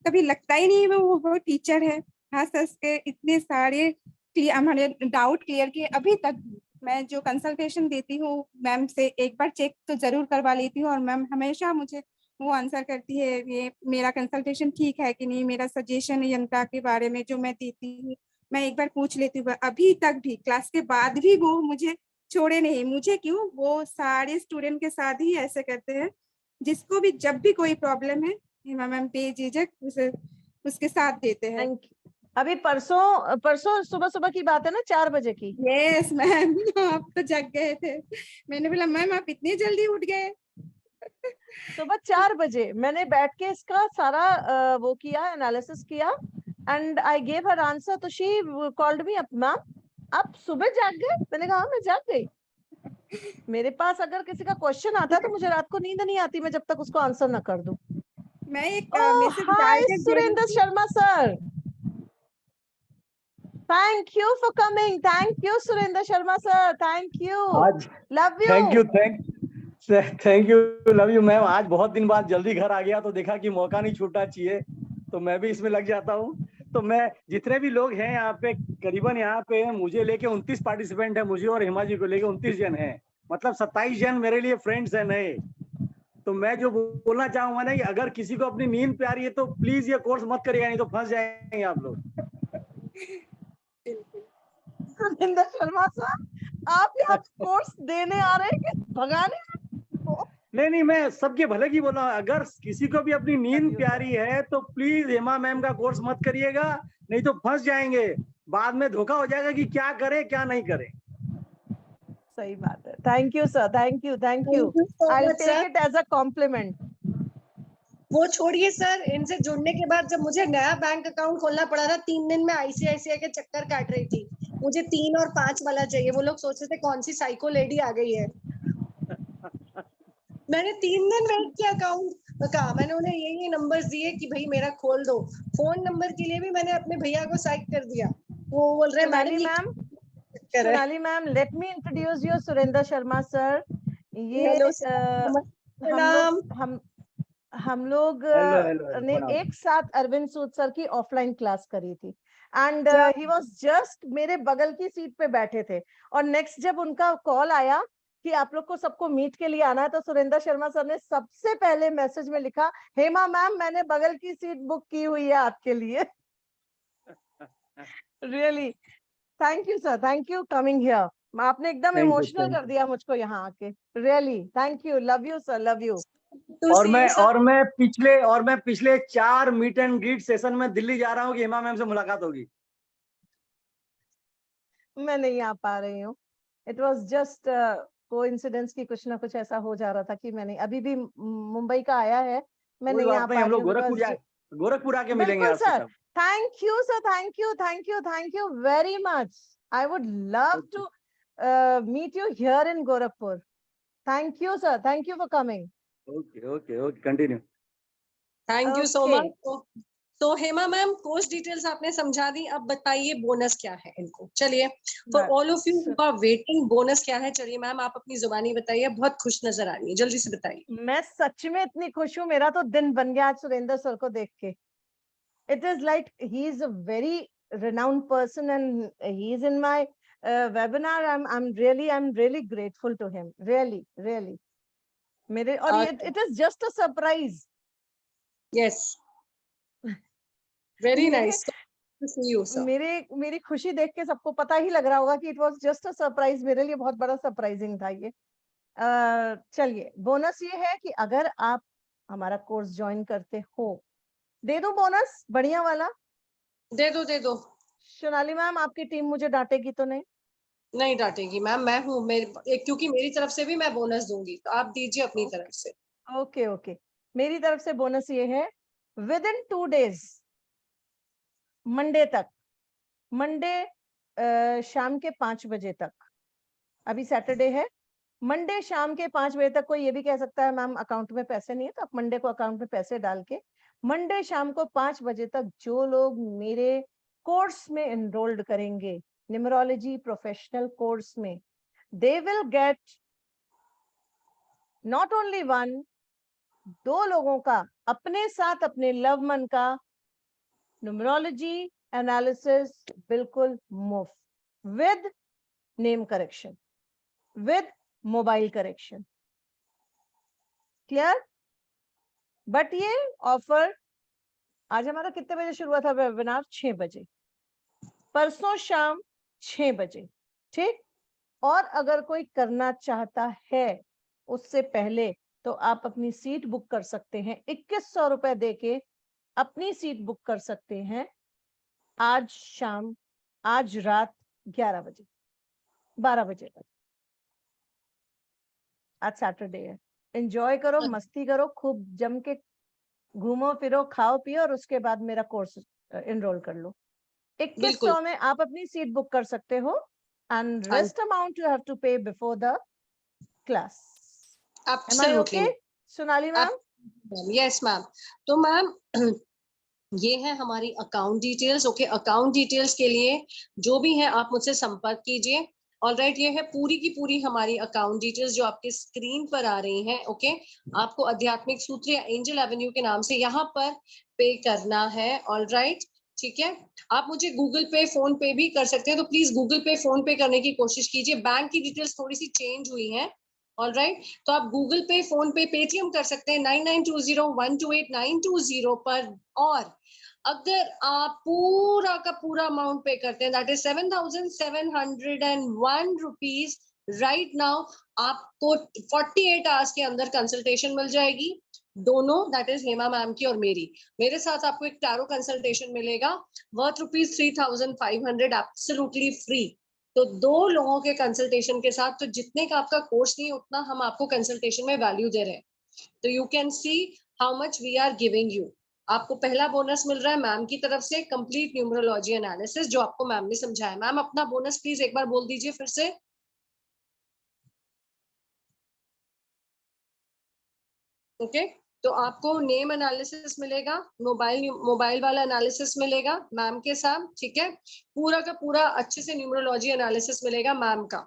कभी लगता ही नहीं वो टीचर है। हंस हंस के इतने सारे हमारे डाउट क्लियर किए। अभी तक मैं जो कंसल्टेशन देती हूँ मैम से एक बार चेक तो जरूर करवा लेती हूँ, और मैम हमेशा मुझे वो आंसर करती है ये मेरा कंसल्टेशन ठीक है कि नहीं, मेरा सजेशन यंत्रा के बारे में जो मैं देती हूँ मैं एक बार पूछ लेती हूँ। अभी तक भी क्लास के बाद भी वो मुझे छोड़े नहीं। मुझे क्यों, वो सारे स्टूडेंट के साथ ही ऐसे करते हैं। जिसको भी जब भी कोई प्रॉब्लम है हेमा मैम बेझिझक उसे उसके साथ देते हैं। अभी परसों सुबह सुबह की बात है ना, 4 बजे की। यस मैम, आप तो जग गए थे। मैंने बोला मैम आप इतनी जल्दी उठ गए। सुबह 4 बजे मैंने बैठ के इसका सारा वो किया, एनालिसिस किया, and I gave her answer. तो she called me up, ma'am आप सुबह जाग गए? मैंने कहा मैं जाग गई। मेरे पास अगर किसी का क्वेश्चन आता है तो मुझे रात को नींद नहीं आती मैं जब तक उसको आंसर ना कर दूं। मैं एक hi Surendra Sharma sir, thank you for coming. Thank you Surendra Sharma sir, thank you, love you. Thank you, love you ma'am. आज बहुत दिन बाद जल्दी घर आ गया तो देखा कि मौका नहीं छूटना चाहिए, तो मैं भी इसमें लग जाता हूँ। तो मैं जितने भी लोग हैं यहाँ पे, करीबन यहाँ पे मुझे लेके 29 पार्टिसिपेंट है, मुझे और हेमा जी को लेके 29 जन है, मतलब 27 जन मेरे लिए फ्रेंड्स है नए। तो मैं जो बोलना चाहूंगा ना कि अगर किसी को अपनी नींद प्यारी है तो प्लीज ये कोर्स मत करिएगा, नहीं तो फंस जाएंगे आप लोग। सुरेंद्र शर्मा सर, आप यहाँ कोर्स देने आ रहे हैं कि भगाने? नहीं, मैं सबके भले की बोला। अगर किसी को भी अपनी नींद प्यारी है तो प्लीज हेमा मैम का कोर्स मत करिएगा, नहीं तो फंस जाएंगे। बाद में धोखा हो जाएगा कि क्या करें क्या नहीं करें। सही बात है. Thank you sir, thank you, thank you. Thank you so I'll much, take sir. it as a compliment. वो छोड़िए सर, इनसे जुड़ने के बाद जब मुझे नया बैंक अकाउंट खोलना पड़ा था, 3 दिन में आईसीआईसीआई के चक्कर काट रही थी. मुझे 3 और 5 वाला चाहिए. वो लोग सोच रहे थे कौन सी साइको लेडी आ गई है. मैंने 3 दिन वेट किया अकाउंट का. मैंने उन्हें ये नंबर्स दिए कि भाई मेरा खोल दो. फोन नंबर के लिए भी मैंने अपने भैया को साइड कर दिया. वो बोल रहे madam Sonali ma'am, Sonali ma'am, let me introduce you Surinder Sharma sir. ये हेलो सर, हम लोग ने एक साथ अरविंद सूद सर की ऑफलाइन क्लास करी थी. एंड ही वाज जस्ट मेरे बगल की सीट पे बैठे थे. और नेक्स्ट जब उनका कॉल आया कि आप लोग को सबको मीट के लिए आना है, तो सुरेंद्र शर्मा सर ने सबसे पहले मैसेज में लिखा, हेमा मैम मैंने बगल की सीट बुक की हुई है आपके लिए. Really thank you sir, thank you coming here. आपने एकदम इमोशनल कर दिया मुझको यहाँ आके. Really thank you, love you sir, love you. और मैं पिछले 4 मीट एंड ग्रीट सेशन में दिल्ली जा रहा हूँ कि हेमा मैम से मुलाकात होगी. मैं नहीं आ पा रही हूँ. इट वाज जस्ट कोइंसिडेंस की कुछ ना कुछ ऐसा हो जा रहा था कि मैंने अभी भी मुंबई का आया है, मैं नहीं आ पा रही हूँ. हम लोग गोरखपुर आके मिलेंगे आपसे sir. Thank you sir, thank you, thank you, thank you very much. I would love to meet you here in Gorakhpur. Thank you sir, thank you for coming. Okay continue. Thank you so much. तो Hema ma'am course details आपने समझा दी. अब बताइए bonus क्या है इनको. चलिए, for all of you who are waiting, bonus क्या है. चलिए मैम आप अपनी जुबानी बताइए. बहुत खुश नजर आ रही है, जल्दी से बताइए. मैं सच में इतनी खुश हूँ. मेरा तो दिन बन गया आज सुरेंद्र सर को देख के. It is like he is a very renowned person and he is in my webinar. I'm really grateful to him. Really. मेरे और it is just a surprise. Yes. Very nice to see you, sir. मेरी खुशी देख के सबको पता ही लग रहा होगा कि it was just a surprise. मेरे लिए बहुत बड़ा सरप्राइजिंग था ये. चलिए, बोनस ये है कि अगर आप हमारा कोर्स ज्वाइन करते हो, दे दो बोनस बढ़िया वाला. दे दो. सोनाली मैम आपकी टीम मुझे डांटेगी तो नहीं? नहीं डांटेगी मैम, मैं हूँ. क्योंकि मेरी तरफ से भी मैं बोनस दूंगी, तो आप दीजिए अपनी तरफ से. ओके. मेरी तरफ से बोनस ये है, विद इन 2 days, मंडे तक, मंडे शाम के 5 बजे तक. अभी सैटरडे है, मंडे शाम के 5 बजे तक. कोई ये भी कह सकता है मैम अकाउंट में पैसे नहीं है, तो आप मंडे को अकाउंट में पैसे डाल के मंडे शाम को 5 बजे तक जो लोग मेरे कोर्स में एनरोल्ड करेंगे, न्यूमरोलॉजी प्रोफेशनल कोर्स में, they will get not only 1, 2 लोगों का अपने साथ अपने लव मन का न्यूमरोलॉजी एनालिसिस बिल्कुल मुफ्त, with name correction, with mobile correction. Clear? But ये ऑफर आज हमारा कितने बजे शुरू हुआ था वेबिनार? 6 बजे. परसों शाम 6 बजे. ठीक. और अगर कोई करना चाहता है उससे पहले, तो आप अपनी सीट बुक कर सकते हैं. 2100 रुपए देके अपनी सीट बुक कर सकते हैं. आज रात 11 बजे, 12 बजे तक. आज सैटरडे है. एंजॉय करो, मस्ती करो, खूब जम के घूमो फिरो, खाओ पियो, और उसके बाद मेरा कोर्स एनरोल कर लो. 2100 में आप अपनी सीट बुक कर सकते हो. And rest amount you have to pay before the class. Absolutely. Sonali ma'am? Yes ma'am. तो मैम ये है हमारी account details. Okay, account details के लिए जो भी है आप मुझसे संपर्क कीजिए. ऑलराइट, ये है पूरी की पूरी हमारी अकाउंट डिटेल्स जो आपके स्क्रीन पर आ रही हैं. ओके, आपको आध्यात्मिक सूत्र या एंजल एवेन्यू के नाम से यहाँ पर पे करना है. ऑलराइट, ठीक है. आप मुझे गूगल पे, फोन पे भी कर सकते हैं, तो प्लीज गूगल पे, फोन पे करने की कोशिश कीजिए. बैंक की डिटेल्स थोड़ी सी चेंज हुई हैं. ऑलराइट, तो आप गूगल पे, फोन पे, पेटीएम कर सकते हैं 9920128920 पर. और अगर आप पूरा का पूरा अमाउंट पे करते हैं, that is 7701 rupees right now, आपको 48 आवर्स के अंदर कंसल्टेशन मिल जाएगी. दोनों, दैट इज हेमा मैम की और मेरे साथ आपको एक टैरो कंसल्टेशन मिलेगा वर्थ ₹3500, एब्सोल्युटली फ्री. तो 2 लोगों के कंसल्टेशन के साथ, तो जितने का आपका कोर्स नहीं उतना हम आपको कंसल्टेशन में वैल्यू दे रहे हैं। तो you can see how much we are giving you. आपको पहला बोनस मिल रहा है मैम की तरफ से, कंप्लीट न्यूमरोलॉजी एनालिसिस, जो आपको मैम ने समझाया। मैम अपना बोनस प्लीज एक बार बोल दीजिए फिर से। ओके, तो आपको नेम एनालिसिस मिलेगा, मोबाइल वाला एनालिसिस मिलेगा मैम के साथ, ठीक है। पूरा का पूरा अच्छे से न्यूमरोलॉजी एनालिसिस मिलेगा मैम का,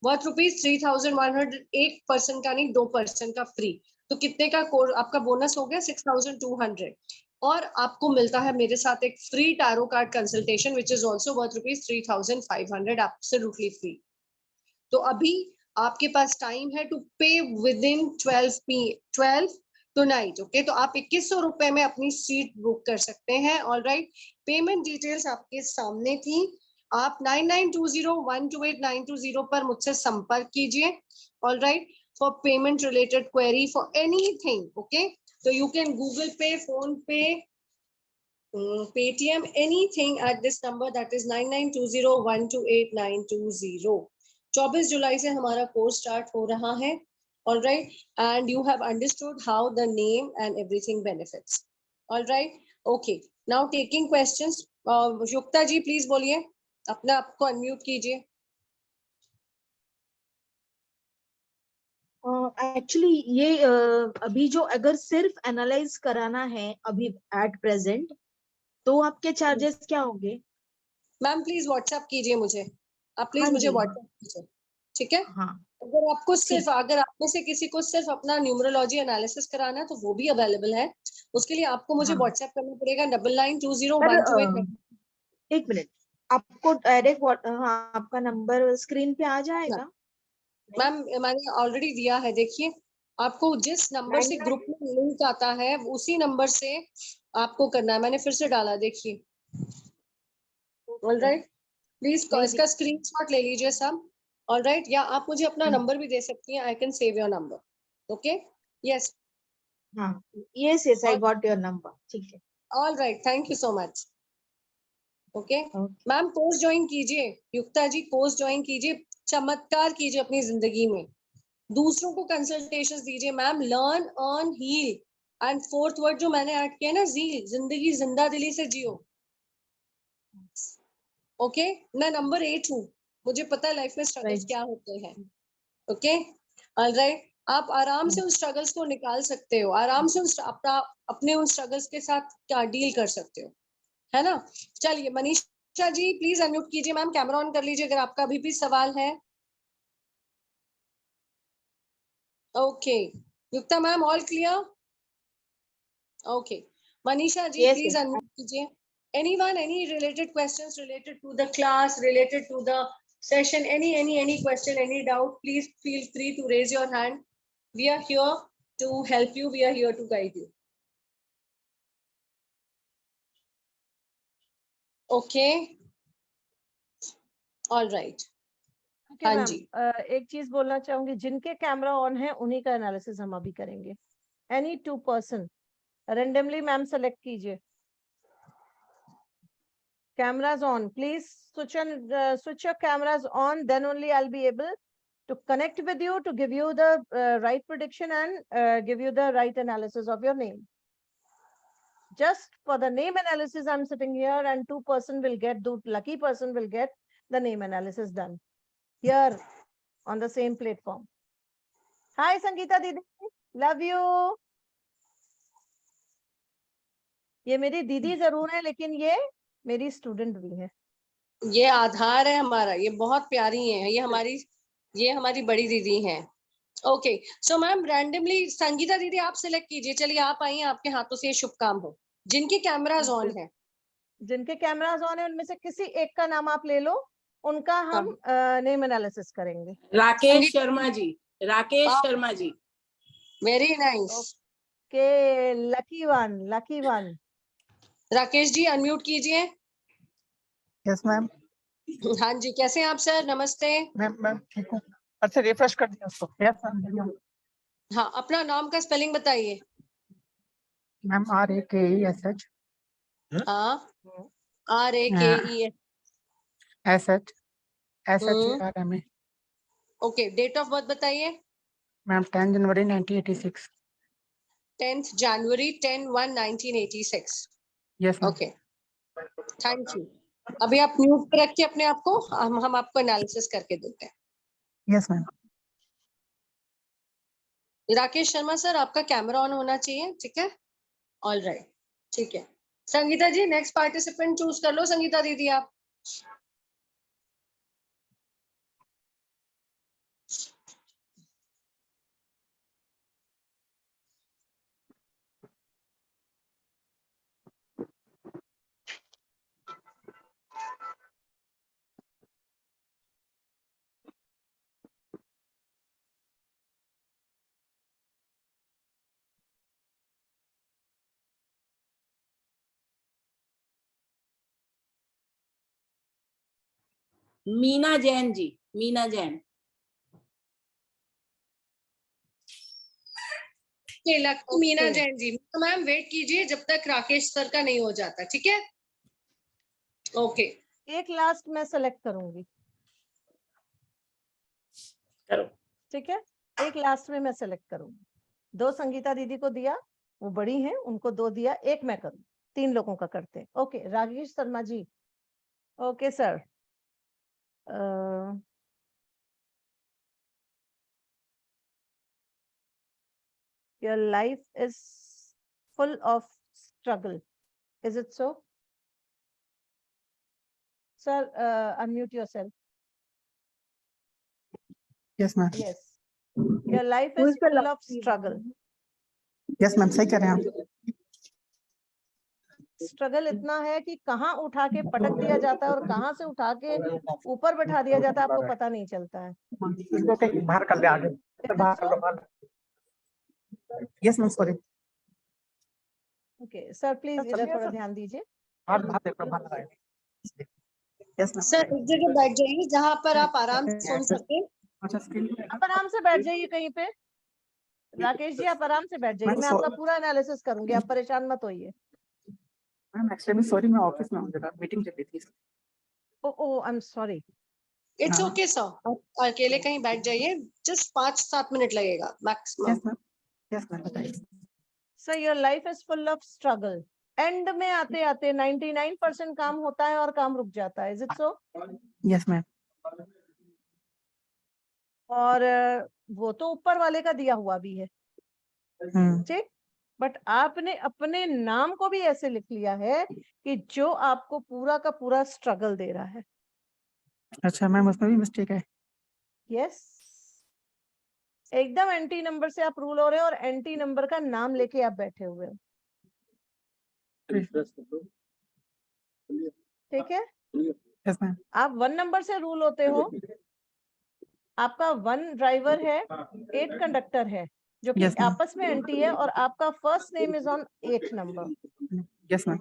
वर्थ रुपीज 3100, एक पर्सन का नहीं 2 पर्सन का फ्री। तो कितने का कोर्स आपका बोनस हो गया 6200। और आपको मिलता है मेरे साथ एक free tarot card consultation which is also worth rupees 3500, absolutely free. तो अभी आपके पास टाइम है टू पे विद इन 12 टुनाइट, ओके। तो आप 2100 रुपए में अपनी सीट बुक कर सकते हैं। ऑलराइट, पेमेंट डिटेल्स आपके सामने थी। आप 9920128920 पर मुझसे संपर्क कीजिए। Alright, for payment related query, for anything, okay. तो यू कैन गूगल पे, फोन पे, Paytm, anything at this number, that is 9920128920. 24 जुलाई से हमारा कोर्स स्टार्ट हो रहा है। All right, and you have understood how the name and everything benefits. All right, okay. Now taking questions. Yukta ji please बोलिए, अपना आपको अनम्यूट कीजिए। एक्चुअली ये अभी जो अगर सिर्फ एनालाइज कराना है अभी एट प्रेजेंट, तो आपके चार्जेस क्या होंगे? मैम प्लीज व्हाट्सएप कीजिए मुझे, आप प्लीज हाँ मुझे जी, व्हाट्सएप कीजिए, ठीक है। हाँ अगर आपको ठीक। सिर्फ, अगर आप में से किसी को सिर्फ अपना न्यूमरोलॉजी एनालिसिस कराना है तो वो भी अवेलेबल है। उसके लिए आपको मुझे हाँ व्हाट्सएप करना पड़ेगा सर, 99201289। एक मिनट, आपको डायरेक्ट हाँ आपका नंबर स्क्रीन पे आ जाएगा। मैम मैंने ऑलरेडी दिया है, देखिए आपको जिस नंबर से ग्रुप में लिंक आता है उसी नंबर से आपको करना है। मैंने फिर से डाला, देखिए। ऑलराइट, प्लीज इसका स्क्रीनशॉट ले लीजिए सब। ऑलराइट, या आप मुझे अपना नंबर भी दे सकती हैं, I can save your number. Okay, yes, हाँ yes yes, I got your number, ठीक है। Alright, thank you so much. Okay ma'am, course join कीजिए, युक्ता जी कोर्स ज्वाइन कीजिए, चमत्कार कीजिए अपनी जिंदगी में, दूसरों को कंसल्टेशंस दीजिए ma'am. Learn, earn, heal, and 4th word जो मैंने ऐड किया ना, ज़ील, जिंदगी जिंदा दिली से जियो। ओके, मैं नंबर 8 हूँ, मुझे पता है लाइफ में स्ट्रगल्स क्या होते हैं। ओके, ऑलराइट, आप आराम से उन स्ट्रगल्स को निकाल सकते हो, आराम से अपने उन स्ट्रगल्स के साथ क्या डील कर सकते हो, है ना। चलिए मनीषा जी प्लीज अनम्यूट कीजिए, मैम कैमरा ऑन कर लीजिए अगर आपका अभी भी सवाल है। Okay, Yukta ma'am all clear? Okay, Manisha ji please unmute कीजिए। Anyone, any related questions related to the class, related to the session, any question, any doubt, please feel free to raise your hand. We are here to help you, we are here to guide you. Okay, all right. Okay, हाँ ma'am, जी, एक चीज बोलना चाहूंगी, जिनके camera on है उन्हीं का analysis हम अभी करेंगे। Any 2 person randomly ma'am select कीजिए। Cameras on, please switch your cameras on, then only I'll be able to connect with you to give you the right prediction and give you the right analysis of your name. Just for the name analysis, I'm sitting here and 2 person will get, the lucky person will get the name analysis done here on the same platform. Hi Sangeeta Didi, love you. ये मेरी दीदी जरूर है लेकिन ये मेरी student भी है। ये आधार है हमारा, ये बहुत प्यारी है, ये हमारी बड़ी दीदी हैं। Okay, so ma'am randomly Sangeeta दीदी आप सिलेक्ट कीजिए। चलिए आप आइए, आपके हाथों से ये शुभ काम हो। जिनके कैमराज ऑन है, जिनके कैमराज ऑन है उनमें से किसी एक का नाम आप ले लो, उनका हम नेम एनालिसिस करेंगे। राकेश शर्मा जी, राकेश शर्मा जी। Very nice. के lucky one. Rakesh ji unmute कीजिए। Yes ma'am. हाँ जी, कैसे हैं आप सर? नमस्ते मैम ठीक हूँ। अच्छा रिफ्रेश कर दिया उसको। Yes ma'am. हाँ, अपना नाम का स्पेलिंग बताइए। Ma'am RAKESH। हाँ, RAKESH। SHARMA। Okay, date of birth बताइए। मैम 10 जनवरी 1986। 10th January 10/1/1986। Yes ma'am. Okay, thank you. अभी आप म्यूट पे रखिए अपने आप को, हम आपको एनालिसिस करके देते हैं। Yes ma'am. Rakesh Sharma sir, आपका कैमरा ऑन होना चाहिए, ठीक है? ऑल राइट, ठीक है। संगीता जी, नेक्स्ट पार्टिसिपेंट चूज कर लो। संगीता दीदी आप। मीना जैन जी, मीना जैन। मीना जैन जी, मैम वेट कीजिए जब तक राकेश सर का नहीं हो जाता, ठीक है? ओके, एक लास्ट मैं सेलेक्ट करूंगी, करो। ठीक है? एक लास्ट में मैं सेलेक्ट करूंगी। 2 संगीता दीदी को दिया, वो बड़ी हैं, उनको 2 दिया, एक मैं करूँ, 3 लोगों का करते हैं। Okay, Rakesh Sharma ji. Okay sir, your life is full of struggle, is it so? Sir, unmute yourself. Yes ma'am. Yes, your life is full of struggle. Yes ma'am, सही कह रहे हैं आप। स्ट्रगल इतना है कि कहाँ उठा के पटक दिया जाता है और कहाँ से उठा के ऊपर बैठा दिया जाता है, आपको पता नहीं चलता है। इसको कहीं बाहर कर ले आगे, बाहर कर लो, बाहर। Yes ma'am, sorry. Okay sir, please इधर थोड़ा ध्यान दीजिए। बाहर बाहर देख लो, बाहर आए। Yes ma'am. सर एक जगह बैठ जाइए जहाँ पर आप आराम से सुन सके। अच्छा, स्क्रीन पे आप आराम से बैठ जाइए कहीं पे। राकेश जी, आप आराम से बैठ जाइए, मैं आपका पूरा एनालिसिस करूंगी, आप परेशान मत होइए। मैम एक्चुअली सॉरी, मैं ऑफिस में हूँ, जरा मीटिंग चल रही थी। Oh I am sorry. It's okay sir, आप अकेले कहीं बैठ जाइए, जस्ट 5-7 मिनट लगेगा maximum. Yes ma'am. Yes ma'am, बताइए। Sir, your life is full of struggle. End में आते आते 99% काम होता है और काम रुक जाता है, is it so? Yes ma'am. और वो तो ऊपर वाले का दिया हुआ भी है, ठीक, बट आपने अपने नाम को भी ऐसे लिख लिया है कि जो आपको पूरा का पूरा स्ट्रगल दे रहा है। अच्छा मैम, उसमें भी मिस्टेक है। यस, एकदम एंटी नंबर से आप रूल हो रहे हो और एंटी नंबर का नाम लेके आप बैठे हुए हो, ठीक है? Yes ma'am. आप 1 नंबर से रूल होते हो, आपका 1 ड्राइवर है, 8 कंडक्टर है, जो कि Yes, ma'am. आपस में एंटी है, और आपका first name is on 8 number, yes ma'am.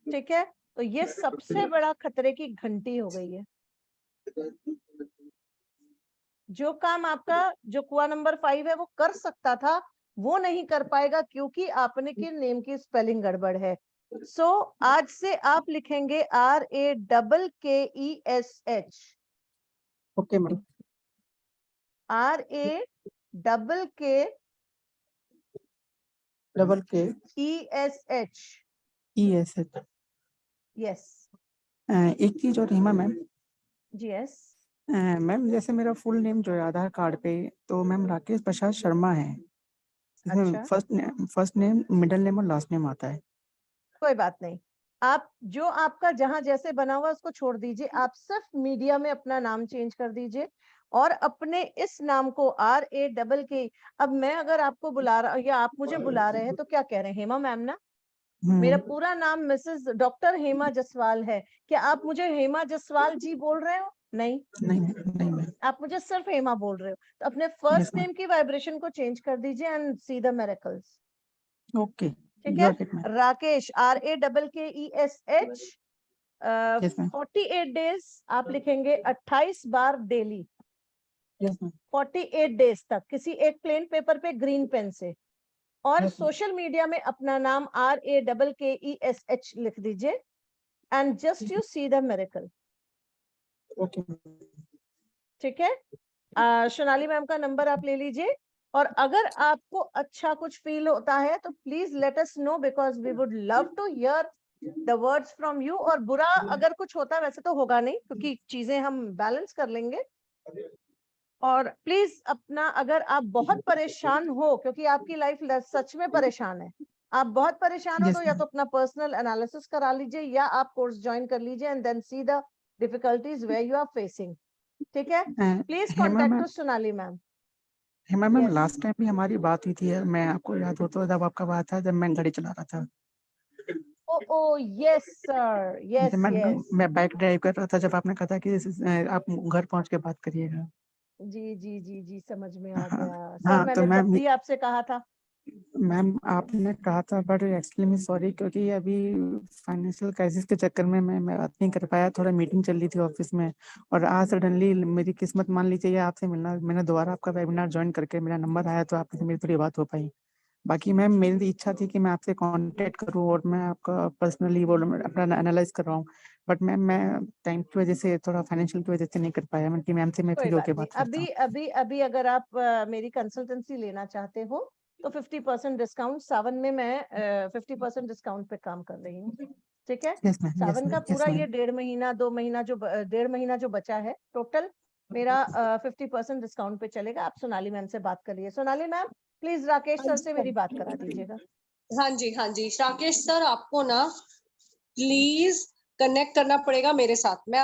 ठीक है? तो ये सबसे बड़ा खतरे की घंटी हो गई है। जो काम आपका जो कुआ नंबर 5 है वो कर सकता था, वो नहीं कर पाएगा क्योंकि आपने के नेम की स्पेलिंग गड़बड़ है। सो आज से आप लिखेंगे RAKKESH। Okay ma'am. RAKKESH। ESH। Yes. एक चीज और हिमा मैम। जी यस। मैम जैसे मेरा फुल नेम जो है आधार कार्ड पे, तो मैम राकेश प्रसाद शर्मा है। अच्छा, फर्स्ट नेम, मिडिल नेम और लास्ट नेम आता है। कोई बात नहीं, आप जो आपका जहां जैसे बना हुआ उसको छोड़ दीजिए, आप सिर्फ मीडिया में अपना नाम चेंज कर दीजिए और अपने इस नाम को RAKK। अब मैं अगर आपको बुला रहा या आप मुझे बुला रहे हैं तो क्या कह रहे हैं? हेमा मैम ना? मेरा पूरा नाम मिसेस डॉक्टर हेमा जसवाल है, क्या आप मुझे हेमा जसवाल जी बोल रहे हो? नहीं, नहीं मैम। आप मुझे सिर्फ हेमा बोल रहे हो, तो अपने फर्स्ट नेम की वाइब्रेशन को चेंज कर दीजिए and see the miracles. Okay, ठीक है? राकेश RAKKESH। 48 डेज आप लिखेंगे 28 बार डेली, 48 डेज तक किसी एक प्लेन पेपर पे ग्रीन पेन से, और सोशल मीडिया में अपना नाम RAKKESH लिख दीजिए and just you see the miracle. Okay ठीक है, सोनाली मैम का नंबर आप ले लीजिए, और अगर आपको अच्छा कुछ फील होता है तो please let us know, because we would love to hear the words from you. और बुरा अगर कुछ होता है, वैसे तो होगा नहीं क्योंकि चीजें हम बैलेंस कर लेंगे। और प्लीज अपना, अगर आप बहुत परेशान हो, क्योंकि आपकी लाइफ सच में परेशान है, आप बहुत परेशान हो, Yes, तो या ma'am. तो अपना पर्सनल एनालिसिस करा लीजिए या आप कोर्स ज्वाइन कर लीजिए and then see the difficulties where you are facing. ठीक है, please Hema contact ma'am, to Sonali ma'am. Hema ma'am, Yes. Last time भी हमारी बात हुई थी यार, मैं आपको याद हो तो जब आपका बात था जब मैं गाड़ी चला रहा था। Oh, yes, sir. Yes, yes. मैं बाइक ड्राइव कर रहा था जब आपने कहा था कि आप घर पहुंच के बात करिएगा। जी जी जी जी, समझ में आ हाँ गया सर, हाँ, तो मैंने तब मैम भी आपसे कहा था। मैम आपने कहा था, बट एक्चुअली मैं सॉरी, क्योंकि अभी फाइनेंशियल क्राइसिस के चक्कर में मैं बात नहीं कर पाया, थोड़ा मीटिंग चल रही थी ऑफिस में, और आज सडनली मेरी किस्मत मान लीजिए ये आपसे मिलना, मैंने दोबारा आपका वेबिनार ज्वाइन करके मेरा नंबर आया तो आपसे मेरी थोड़ी बात हो पाई। बाकी मैम मेरी इच्छा थी कि मैं आपसे कांटेक्ट करूं और मैं आपका पर्सनली वो अपना एनालाइज कर रहा हूँ, बट मैम मैं टाइम की वजह से, थोड़ा फाइनेंशियल की वजह से नहीं कर पाया। मैं मैम से मैं कोई फ्री बात होकर नहीं, बात करता अभी हूँ। अभी अभी अगर आप मेरी कंसल्टेंसी लेना चाहते हो तो 50% डिस्काउंट सावन में, मैं 50% डिस्काउंट पे काम कर रही हूँ। ठीक है, यस मैम, यस सावन का मैम, यस पूरा ये मैम। 1.5 महीना 2 महीना जो 1.5 महीना जो बचा है टोटल, मेरा 50% डिस्काउंट पे चलेगा। आप सोनाली मैम से बात करिए। Sonali ma'am, please Rakesh sir से मेरी बात करा दीजिएगा। हाँ जी, हाँ जी, राकेश सर, आपको ना प्लीज कनेक्ट करना पड़ेगा मेरे साथ। मैं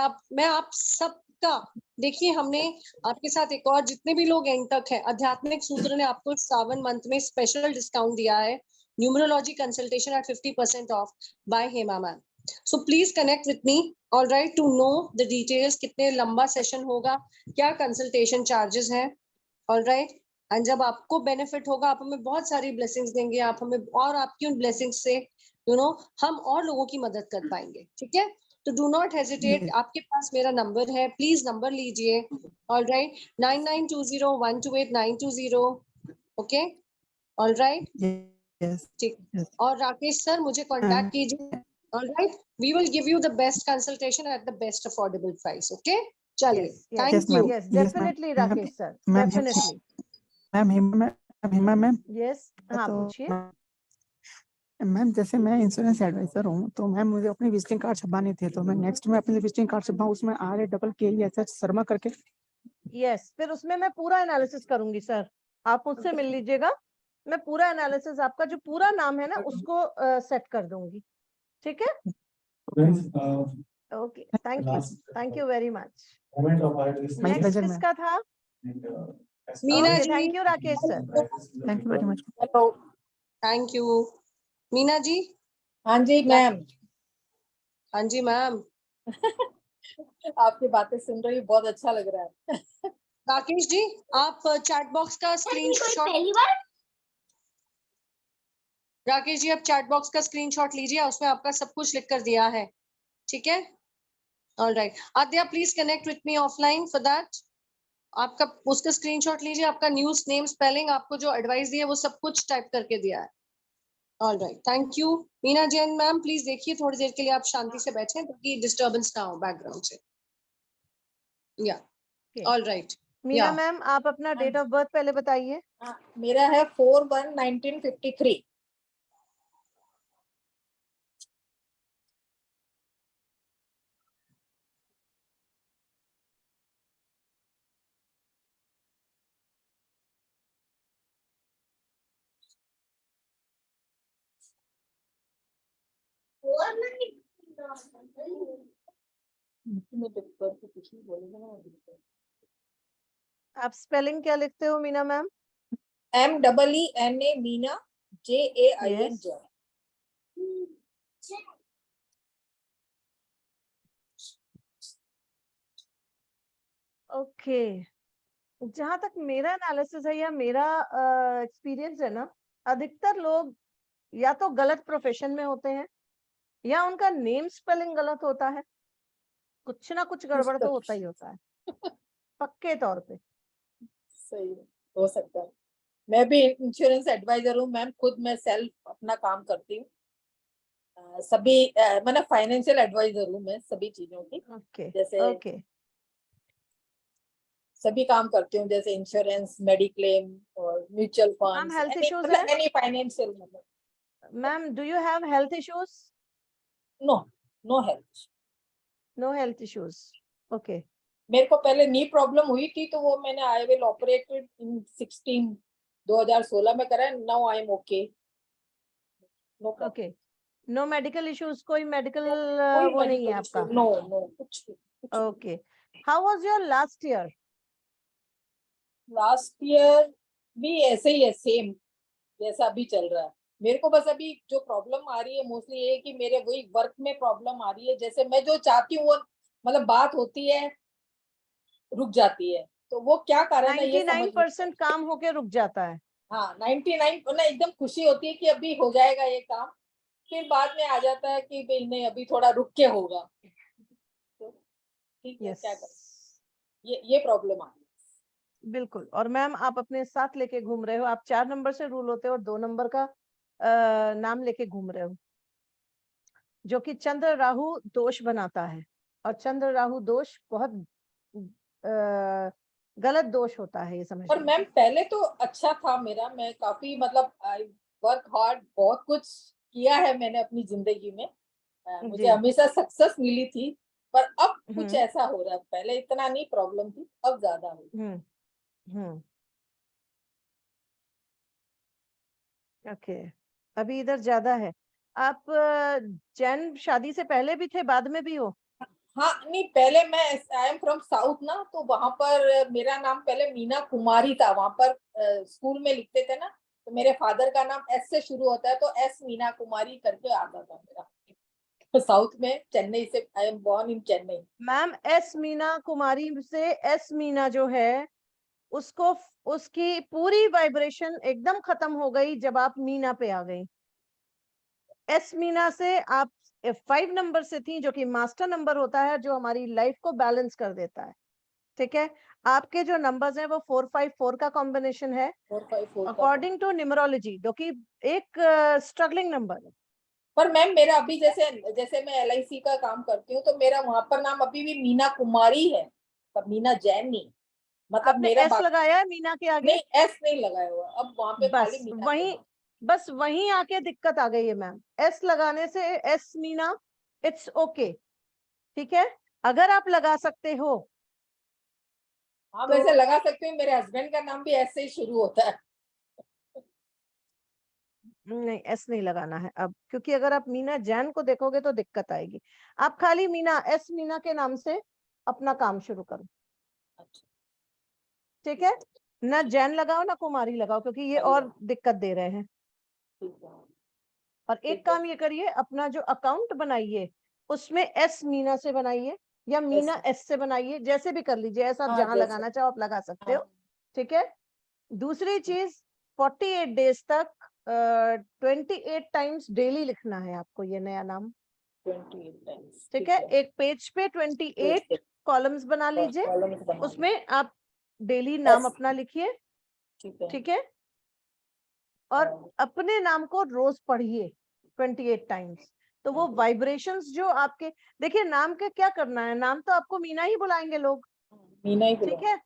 आप सबका, देखिए हमने आपके साथ एक और जितने भी लोग एंड तक हैं, आध्यात्मिक सूत्र ने आपको सावन मंथ में स्पेशल डिस्काउंट दिया है, numerology consultation at 50% off by Hema ma'am. So please connect with me, all right, to know the details, कितने लंबा सेशन होगा, क्या कंसल्टेशन चार्जेस हैं, ऑल राइट। एंड जब आपको बेनिफिट होगा, आप हमें बहुत सारी ब्लेसिंग्स देंगे, आप हमें, और आपकी उन ब्लेसिंग्स से हम और लोगों की मदद कर पाएंगे। ठीक है, तो डू नॉट हेजिटेट, आपके पास मेरा नंबर है, प्लीज नंबर लीजिए, all right, 9920128920। Okay, all right, yes ठीक। यस और राकेश सर मुझे कांटेक्ट कीजिए, all right, we will give you the best consultation at the best affordable price. Okay, चलिए, yes yes thank you. Yes, definitely Rakesh sir, ma'am definitely. Ma'am Hema ma'am, yes, हाँ तो पूछिए। Ma'am जैसे मैं insurance adviser हूँ, तो ma'am मुझे अपने विजिटिंग कार्ड छपवाने थे, तो मैं नेक्स्ट में अपने विजिटिंग कार्ड छपवाऊँ, उसमें RAKE शर्मा करके। यस, फिर उसमें मैं पूरा एनालिसिस करूंगी सर, आप मुझसे मिल लीजिएगा, मैं पूरा एनालिसिस, आपका जो पूरा नाम है ना उसको सेट कर दूंगी। ठीक है, okay, thank you very much. Next किसका था? मीना ओके, जी, thank you Rakesh sir. Thank you very much. Hello. Thank you. Meena ji. हाँ जी मैम। हाँ जी मैम। आपकी बातें सुन रही हूँ, बहुत अच्छा लग रहा है। राकेश जी, आप चैट बॉक्स का स्क्रीनशॉट, राकेश जी आप चैट बॉक्स का स्क्रीनशॉट लीजिए, उसमें आपका सब कुछ लिख कर दिया है। ठीक है, all right. Adya please connect with me offline for that. आपका उसका स्क्रीनशॉट लीजिए, आपका न्यूज नेम स्पेलिंग, आपको जो एडवाइस दिया है वो सब कुछ टाइप करके दिया है। All right, thank you. Meena Jain ma'am please देखिए, थोड़ी देर के लिए आप शांति से बैठे ताकि डिस्टर्बेंस ना हो बैकग्राउंड से। या ऑल राइट। मीना मैम, आप अपना डेट ऑफ बर्थ पहले बताइए। मेरा है 4/1/1953। आप स्पेलिंग क्या लिखते हो Meena ma'am? MEENA Meena, JAIN Joy. Okay, जहां तक मेरा एनालिसिस है या मेरा एक्सपीरियंस है ना, अधिकतर लोग या तो गलत प्रोफेशन में होते हैं या उनका नेम स्पेलिंग गलत होता है, कुछ ना कुछ गड़बड़ तो होता ही होता है पक्के तौर पे। सही है, हो सकता है। मैं भी इंश्योरेंस एडवाइजर हूँ मैम, खुद मैं सेल्फ अपना काम करती हूँ, सभी मतलब फाइनेंशियल एडवाइजर हूँ मैं सभी चीजों की। ओके जैसे ओके सभी काम करती हूँ, जैसे इंश्योरेंस, मेडिक्लेम और mutual ma'am funds, health issues मतलब है? एनी फाइनेंशियल, मतलब ma'am do you have health issues? No, no health. No health issues, okay. मेरे को पहले नी प्रॉब्लम हुई थी, तो वो मैंने आई विल ऑपरेटेड इन 2016 में करा। Now I am okay, no problem. Okay, no medical issues, कोई मेडिकल कोई वो नहीं है medical आपका? issue, नो नो कुछ नहीं। Okay, how was your last year? Last year भी ऐसे ही है, सेम जैसा अभी चल रहा है। मेरे को बस अभी जो प्रॉब्लम आ रही है मोस्टली ये है कि मेरे वही वर्क में प्रॉब्लम आ रही है। जैसे मैं जो चाहती हूँ वो मतलब बात होती है, रुक जाती है, तो वो क्या कारण है ये समझ 99% काम होके रुक जाता है। हाँ 99 ना, एकदम खुशी होती है कि अभी हो जाएगा ये काम, फिर बाद में आ जाता है कि भाई नहीं अभी थोड़ा रुक के होगा। तो ठीक है, क्या करें, ये प्रॉब्लम आ रही है। बिल्कुल। और मैम आप अपने साथ लेके घूम रहे हो, आप 4 नंबर से रूल होते हो और 2 नंबर का नाम लेके घूम रहे हो, जो कि चंद्र राहु दोष बनाता है। और चंद्र राहु दोष बहुत गलत दोष होता है, ये समझ पर मैम पहले तो अच्छा था मेरा, मैं काफी मतलब आई वर्क हार्ड, बहुत कुछ किया है मैंने अपनी जिंदगी में, मुझे हमेशा सक्सेस मिली थी। पर अब कुछ ऐसा हो रहा है, पहले इतना नहीं प्रॉब्लम थी, अब ज्यादा हो रही। ओके, अभी इधर ज्यादा है। आप जैन शादी से पहले भी थे, बाद में भी हो? हाँ नहीं, पहले मैं आई एम फ्रॉम साउथ ना, तो वहां पर मेरा नाम पहले मीना कुमारी था। वहां पर स्कूल में लिखते थे ना, तो मेरे फादर का नाम एस से शुरू होता है, तो एस मीना कुमारी करके आता था मेरा। तो साउथ में चेन्नई से, I am born in Chennai. Ma'am S Meena Kumari से एस मीना जो है उसको, उसकी पूरी वाइब्रेशन एकदम खत्म हो गई जब आप मीना पे आ गई। एस मीना से आप 5 नंबर से थी, जो कि मास्टर नंबर होता है, जो हमारी लाइफ को बैलेंस कर देता है। ठीक है, आपके जो नंबर्स हैं वो 454 का कॉम्बिनेशन है, 454 अकॉर्डिंग टू न्यूमरोलॉजी, जो कि एक स्ट्रगलिंग नंबर है। पर मैम मेरा अभी जैसे जैसे मैं LIC का काम करती हूँ, तो मेरा वहां पर नाम अभी भी मीना कुमारी है, पर मीना जैन नहीं। मतलब आपने मेरा एस लगाया है मीना के आगे? नहीं, एस नहीं लगाया हुआ, अब वहां पे खाली बस मीना वही, बस वहीं आके दिक्कत आ गई है मैम। एस लगाने से एस मीना, इट्स ओके, ठीक है, अगर आप लगा सकते हो। हाँ वैसे लगा सकते हो, मेरे हस्बैंड का नाम भी एस से ही शुरू होता है। नहीं, एस नहीं लगाना है अब, क्योंकि अगर आप मीना जैन को देखोगे तो दिक्कत आएगी। आप खाली मीना, एस मीना के नाम से अपना काम शुरू करो, ठीक है, ना जैन लगाओ ना कुमारी लगाओ, क्योंकि ये और दिक्कत दे रहे हैं। और एक काम ये करिए, अपना जो अकाउंट बनाइए उसमें एस मीना से बनाइए या मीना एस से बनाइए, जैसे भी कर लीजिए, ऐसा आप जहां लगाना चाहो आप लगा सकते हो, ठीक है। दूसरी चीज, 48 डेज तक 28 टाइम्स डेली लिखना है आपको ये नया नाम, 28 टाइम्स, ठीक है। एक पेज पे 28 कॉलम्स बना लीजिए, उसमें आप डेली नाम अपना लिखिए, ठीक है। और अपने नाम को रोज पढ़िए 28 टाइम्स, तो वो वाइब्रेशंस जो आपके, देखिए नाम के क्या करना है, नाम तो आपको मीना ही बुलाएंगे लोग, मीना ही ठीक है,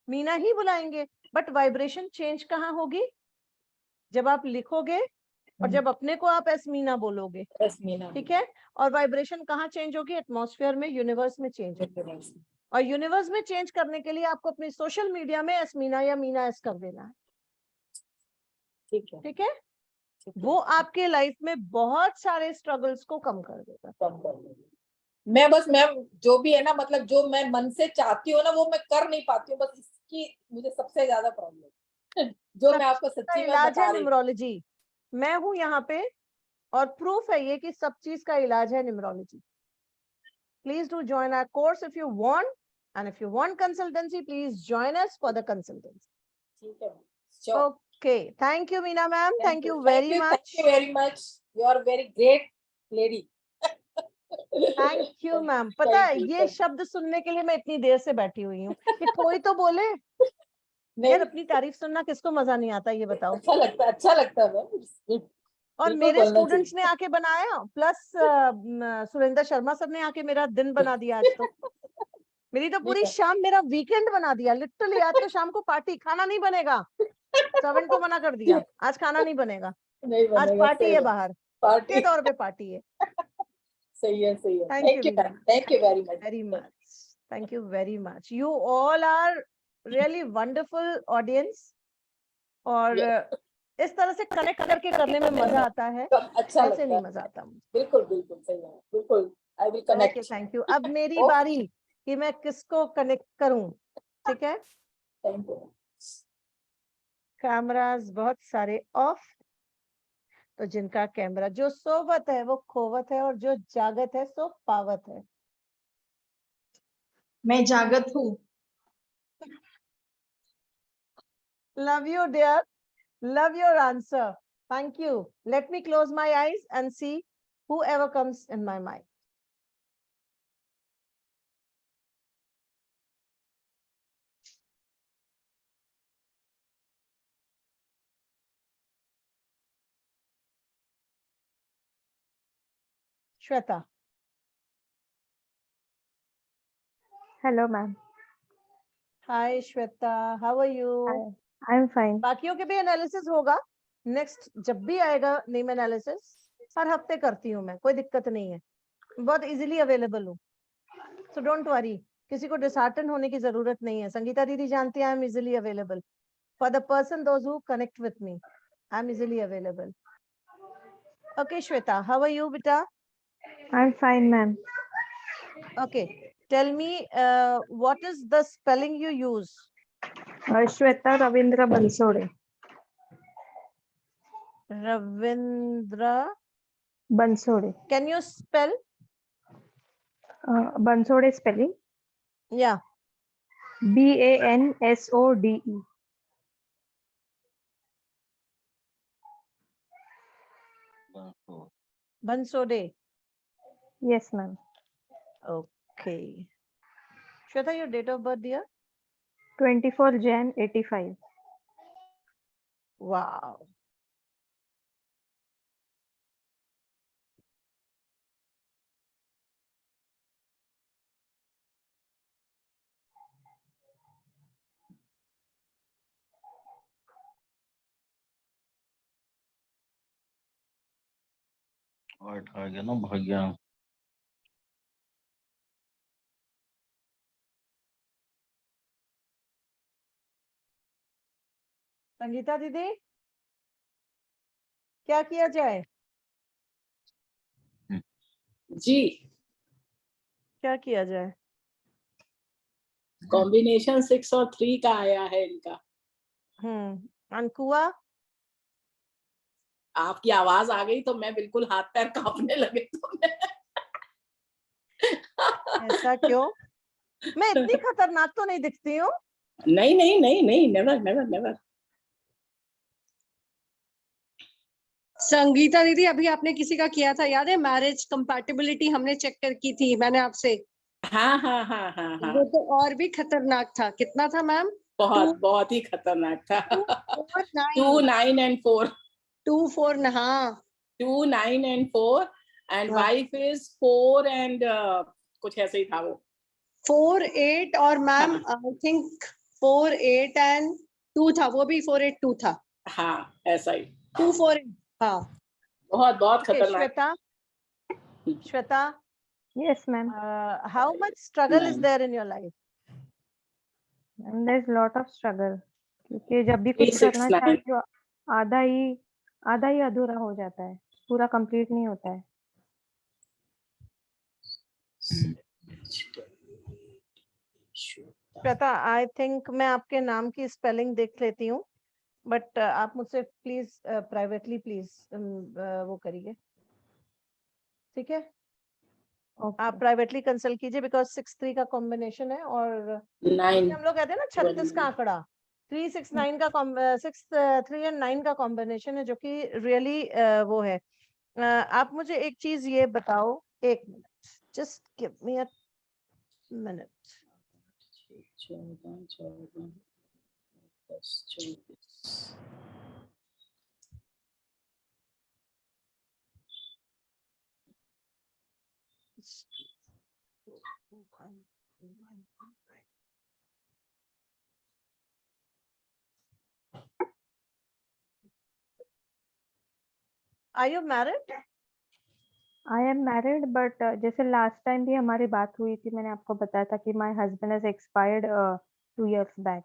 मीना ही बुलाएंगे, बट वाइब्रेशन चेंज कहाँ होगी, जब आप लिखोगे और जब अपने को आप एस मीना बोलोगे, ठीक है। और वाइब्रेशन कहाँ चेंज होगी, एटमॉस्फेयर में, यूनिवर्स में चेंज होगी। और यूनिवर्स में चेंज करने के लिए आपको अपनी सोशल मीडिया में एस मीना या मीना एस कर देना है, ठीक है। वो आपके लाइफ में बहुत सारे स्ट्रगल्स को कम कर देगा। मैं बस मैम जो भी है ना, मतलब जो मैं मन से चाहती हूँ ना वो मैं कर नहीं पाती हूँ, बस इसकी मुझे सबसे ज्यादा प्रॉब्लम जो मैं आपको सच्ची में इलाज बता है रही हूँ। न्यूमरोलॉजी, मैं हूं यहाँ पे और प्रूफ है ये कि सब चीज का इलाज है numerology. Please do join our course if you want, and if you want consultancy please join us for the consultancy. ठीक है, okay, thank you Meena ma'am, thank you very much, thank you very much, you are very great lady. Thank you ma'am. पता है ये शब्द सुनने के लिए मैं इतनी देर से बैठी हुई हूँ कि कोई तो बोले। यार अपनी तारीफ सुनना किसको मजा नहीं आता, ये बताओ। अच्छा लगता है। और मेरे स्टूडेंट्स ने आके बनाया, प्लस सुरेंद्र शर्मा सर ने आके मेरा दिन बना दिया आज तो। मेरी तो पूरी शाम मेरा वीकेंड बना दिया लिटरली। आज तो शाम को पार्टी, खाना नहीं बनेगा। सर्वेंट को मना कर दिया, आज खाना नहीं बनेगा, नहीं आज बनेगा, पार्टी सही है बात। बाहर, पार्टी के तौर पे पार्टी है। सही है, सही है। Thank you, Veena. Thank you very much. Very much. Thank you very much. You all are really wonderful audience. और इस तरह से कनेक्ट करके करने में मजा आता है, अच्छा ऐसे लगता नहीं है। मजा आता मुझे। बिल्कुल बिल्कुल सही है, बिल्कुल। I will okay, connect. Thank you. अब मेरी बारी कि मैं किसको कनेक्ट करूं, ठीक है? Thank you. कैमरास बहुत सारे ऑफ, तो जिनका कैमरा, जो सोवत है वो खोवत है, और जो जागत है सो पावत है। मैं जागत हूँ। Love you, dear. Love your answer. Thank you. Let me close my eyes and see whoever comes in my mind. Shweta. Hello, ma'am. Hi, Shweta. How are you? Hi, I'm fine. बाकियों के भी analysis होगा next, जब भी आएगा name analysis हर हफ्ते करती हूँ मैं, कोई दिक्कत नहीं है, बहुत इजीली अवेलेबल हूँ, सो डोंट वरी, किसी को डिसहार्टन होने की जरूरत नहीं है। संगीता दीदी जानती है I am easily available for the person those who connect with me, I am easily available. Okay Shweta, how are you बेटा? I'm fine, ma'am. Okay, tell me what is the spelling you use? Shweta Ravindra Bansode. Ravindra Bansode. Can you spell? Bansode spelling? Yeah. Bansode. Bansode. Yes, ma'am. Okay. Shweta, your date of birth, dear? 24 Jan 85. Wow. आ गया ना, भाग गया। संगीता दीदी, क्या किया जाए? जी, क्या किया जाए? कॉम्बिनेशन 6 और 3 का आया है इनका। अंकुआ, आपकी आवाज आ गई तो मैं बिल्कुल हाथ पैर कांपने लगे। तो ऐसा क्यों? मैं इतनी खतरनाक तो नहीं दिखती हूँ। नहीं नहीं नहीं नहीं, नेवर नेवर नेवर। संगीता दीदी, अभी आपने किसी का किया था याद है, मैरिज कंपैटिबिलिटी हमने चेक कर की थी मैंने आपसे। हाँ हाँ हाँ हाँ हाँ, वो तो और भी खतरनाक था। कितना था मैम? बहुत बहुत ही खतरनाक था। 2 9 and 4। 2 4 हाँ, 2 9 and 4 and wife is 4 and कुछ ऐसे ही था वो। 4 8 और मैम आई थिंक 4 8 and 2 था, वो भी 4 8 2 था। हाँ ऐसा ही। 2 4 8 हाँ। बहुत बहुत खतरनाक। Shweta, Shweta, Yes, ma'am. how much struggle is there in your life? And there's lot of struggle. क्योंकि जब भी कुछ करना चाहती हो आधा ही अधूरा हो जाता है, पूरा कंप्लीट नहीं होता है। श्वेता, आई थिंक मैं आपके नाम की स्पेलिंग देख लेती हूँ, बट आप मुझसे प्लीज प्राइवेटली प्लीज वो करिए, ठीक है? आप प्राइवेटली कंसल्ट कीजिए, बिकॉज 6 3 का कॉम्बिनेशन है, और हम लोग कहते हैं ना 36 का आंकड़ा, 3 6 9 का 6 3 and 9 का कॉम्बिनेशन है, जो कि रियली वो है। आप मुझे एक चीज ये बताओ, एक minute, just give me a minute. 14 14 24। Are you married? I am married, but जैसे last time भी हमारी बात हुई थी, मैंने आपको बताया था कि my husband has expired 2 years back.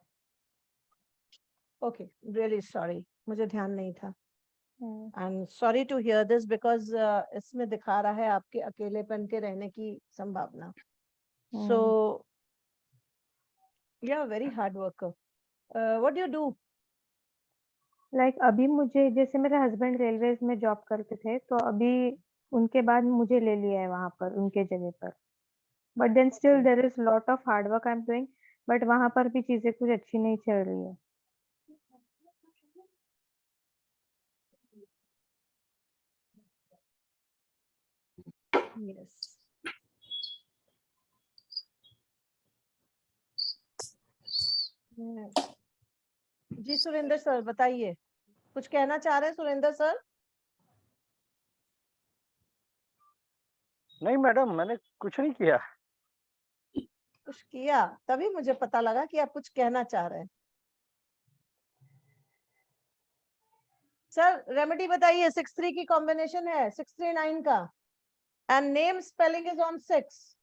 Okay, really sorry, मुझे ध्यान नहीं था. I'm sorry to hear this because इसमें दिखा रहा है आपके अकेलेपन के रहने की संभावना. So you are a very hard worker. What do you do? Like अभी मुझे, जैसे मेरे हस्बैंड रेलवेज में जॉब करते थे, तो अभी उनके बाद मुझे ले लिया है वहां पर, उनके जगह पर. But then still there is lot of hard work I am doing, but वहां पर भी चीजें कुछ अच्छी नहीं चल रही है. Yes. जी सुरेंद्र सर बताइए, कुछ कहना चाह रहे हैं सुरेंद्र सर? नहीं मैडम, मैंने कुछ नहीं किया. कुछ किया तभी मुझे पता लगा कि आप कुछ कहना चाह रहे हैं. सर रेमेडी बताइए. 6-3 की कॉम्बिनेशन है 6-3-9 का, and name spelling is on 6.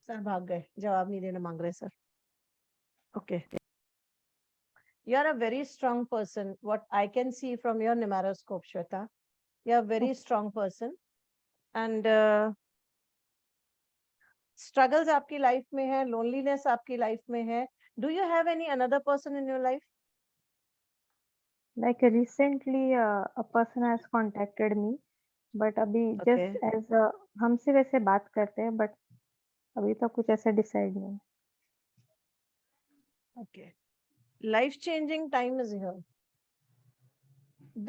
Sir भाग गए, जवाब नहीं देना मांग रहे sir. Okay. You are a very strong person. What I can see from your numeroscope, Shweta, you are a very strong person, and struggles आपकी लाइफ में है, loneliness आपकी लाइफ में है. Do you have any another person in your life? Like recently a person has contacted me, but अभी just as हम सिर्फ ऐसे बात करते हैं, but अभी तो कुछ ऐसा डिसाइड नहीं. Okay. Life changing time is here.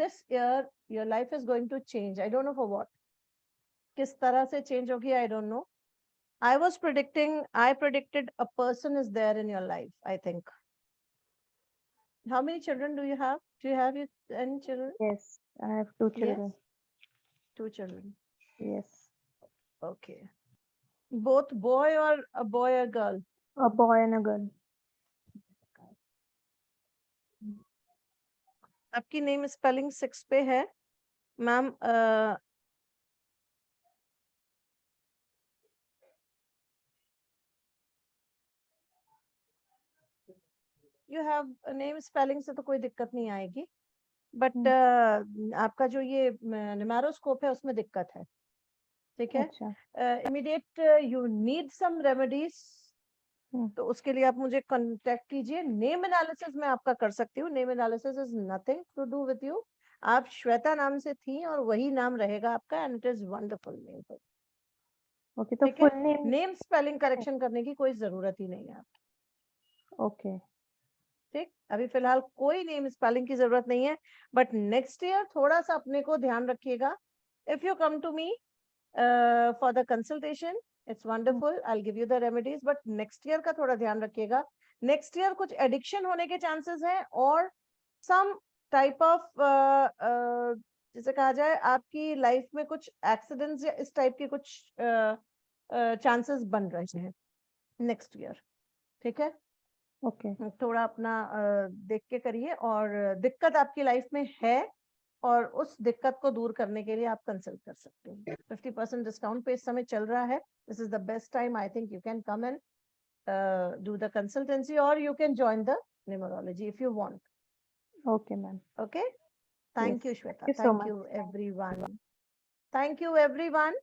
This year your life is going to change. I don't know for what. किस तरह से change होगी I don't know. I predicted a person is there in your life, I think. How many children do you have? Do you have any children? Yes, I have 2 children. Yes. 2 children. Yes. Okay. Both boy or a boy or girl? A boy and a girl. आपकी name spelling 6 पे है ma'am. You have name spelling से तो कोई दिक्कत नहीं आएगी, but आपका जो ये न्यूमेरोस्कोप है उसमें दिक्कत है. ठीक है. Immediate you need some remedies, तो उसके लिए आप मुझे कांटेक्ट कीजिए. नेम एनालिसिस मैं आपका कर सकती हूँ. Name analysis is nothing to do with you. आप श्वेता नाम से थी और वही नाम रहेगा आपका, and it is wonderful name. Okay, तो फुल नेम स्पेलिंग करेक्शन करने की कोई जरूरत ही नहीं है आपको. ओके, ठीक. अभी फिलहाल कोई नेम स्पेलिंग की जरूरत नहीं है, बट नेक्स्ट ईयर थोड़ा सा अपने को ध्यान रखिएगा. If you come to me for the consultation, it's wonderful, I'll give you the remedies, but next year का थोड़ा ध्यान रखिएगा. next year कुछ addiction होने के chances हैं, और some type of जैसे कहा जाए आपकी लाइफ में कुछ accidents या इस टाइप के कुछ chances बन रहे हैं next year. ठीक है. ओके. थोड़ा अपना देख के करिए, और दिक्कत आपकी लाइफ में है और उस दिक्कत को दूर करने के लिए आप कंसल्ट कर सकते हैं. 50% डिस्काउंट पे इस समय चल रहा है. This is the best time. I think you can come and do the consultancy, और you can join the numerology if you want. Okay ma'am. Okay. Thank you Shweta. Thank you so thank you everyone. Thank you everyone.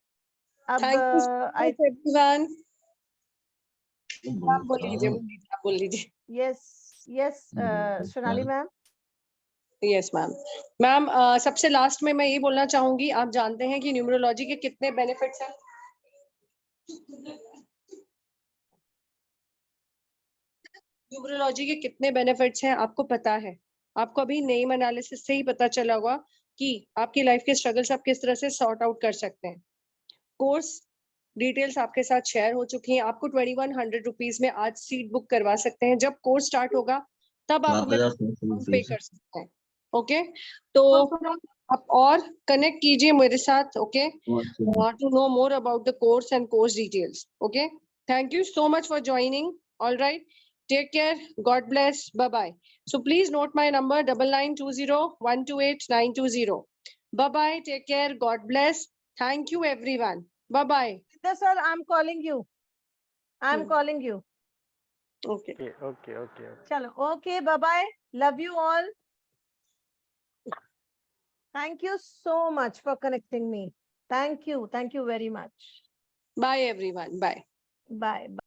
अब everyone बोल लीजिए. Yes Sonali ma'am. Yes ma'am. Ma'am सबसे last में मैं ये बोलना चाहूंगी, आप जानते हैं कि न्यूमरोलॉजी के कितने बेनिफिट्स हैं? न्यूमरोलॉजी के कितने बेनिफिट्स हैं आपको पता है? आपको अभी नेम एनालिसिस से ही पता चला होगा कि आपकी लाइफ के स्ट्रगल्स आप किस तरह से सॉर्ट आउट कर सकते हैं. कोर्स डिटेल्स आपके साथ शेयर हो चुकी हैं. आपको 2100 रुपीज में आज सीट बुक करवा सकते हैं. जब कोर्स स्टार्ट होगा तब आप हमें पे कर सकते हैं. ओके. तो आप और कनेक्ट कीजिए मेरे साथ, okay, to know more about the course and course details. Okay, thank you so much for joining. All right, take care, God bless, bye bye. So please note my number 9920128920. Bye bye, take care, God bless, thank you everyone, bye bye. Sir, I'm calling you. I'm calling you. Okay. Okay. Chalo, okay, bye bye. Love you all. Thank you so much for connecting me. Thank you very much. Bye everyone, bye. Bye.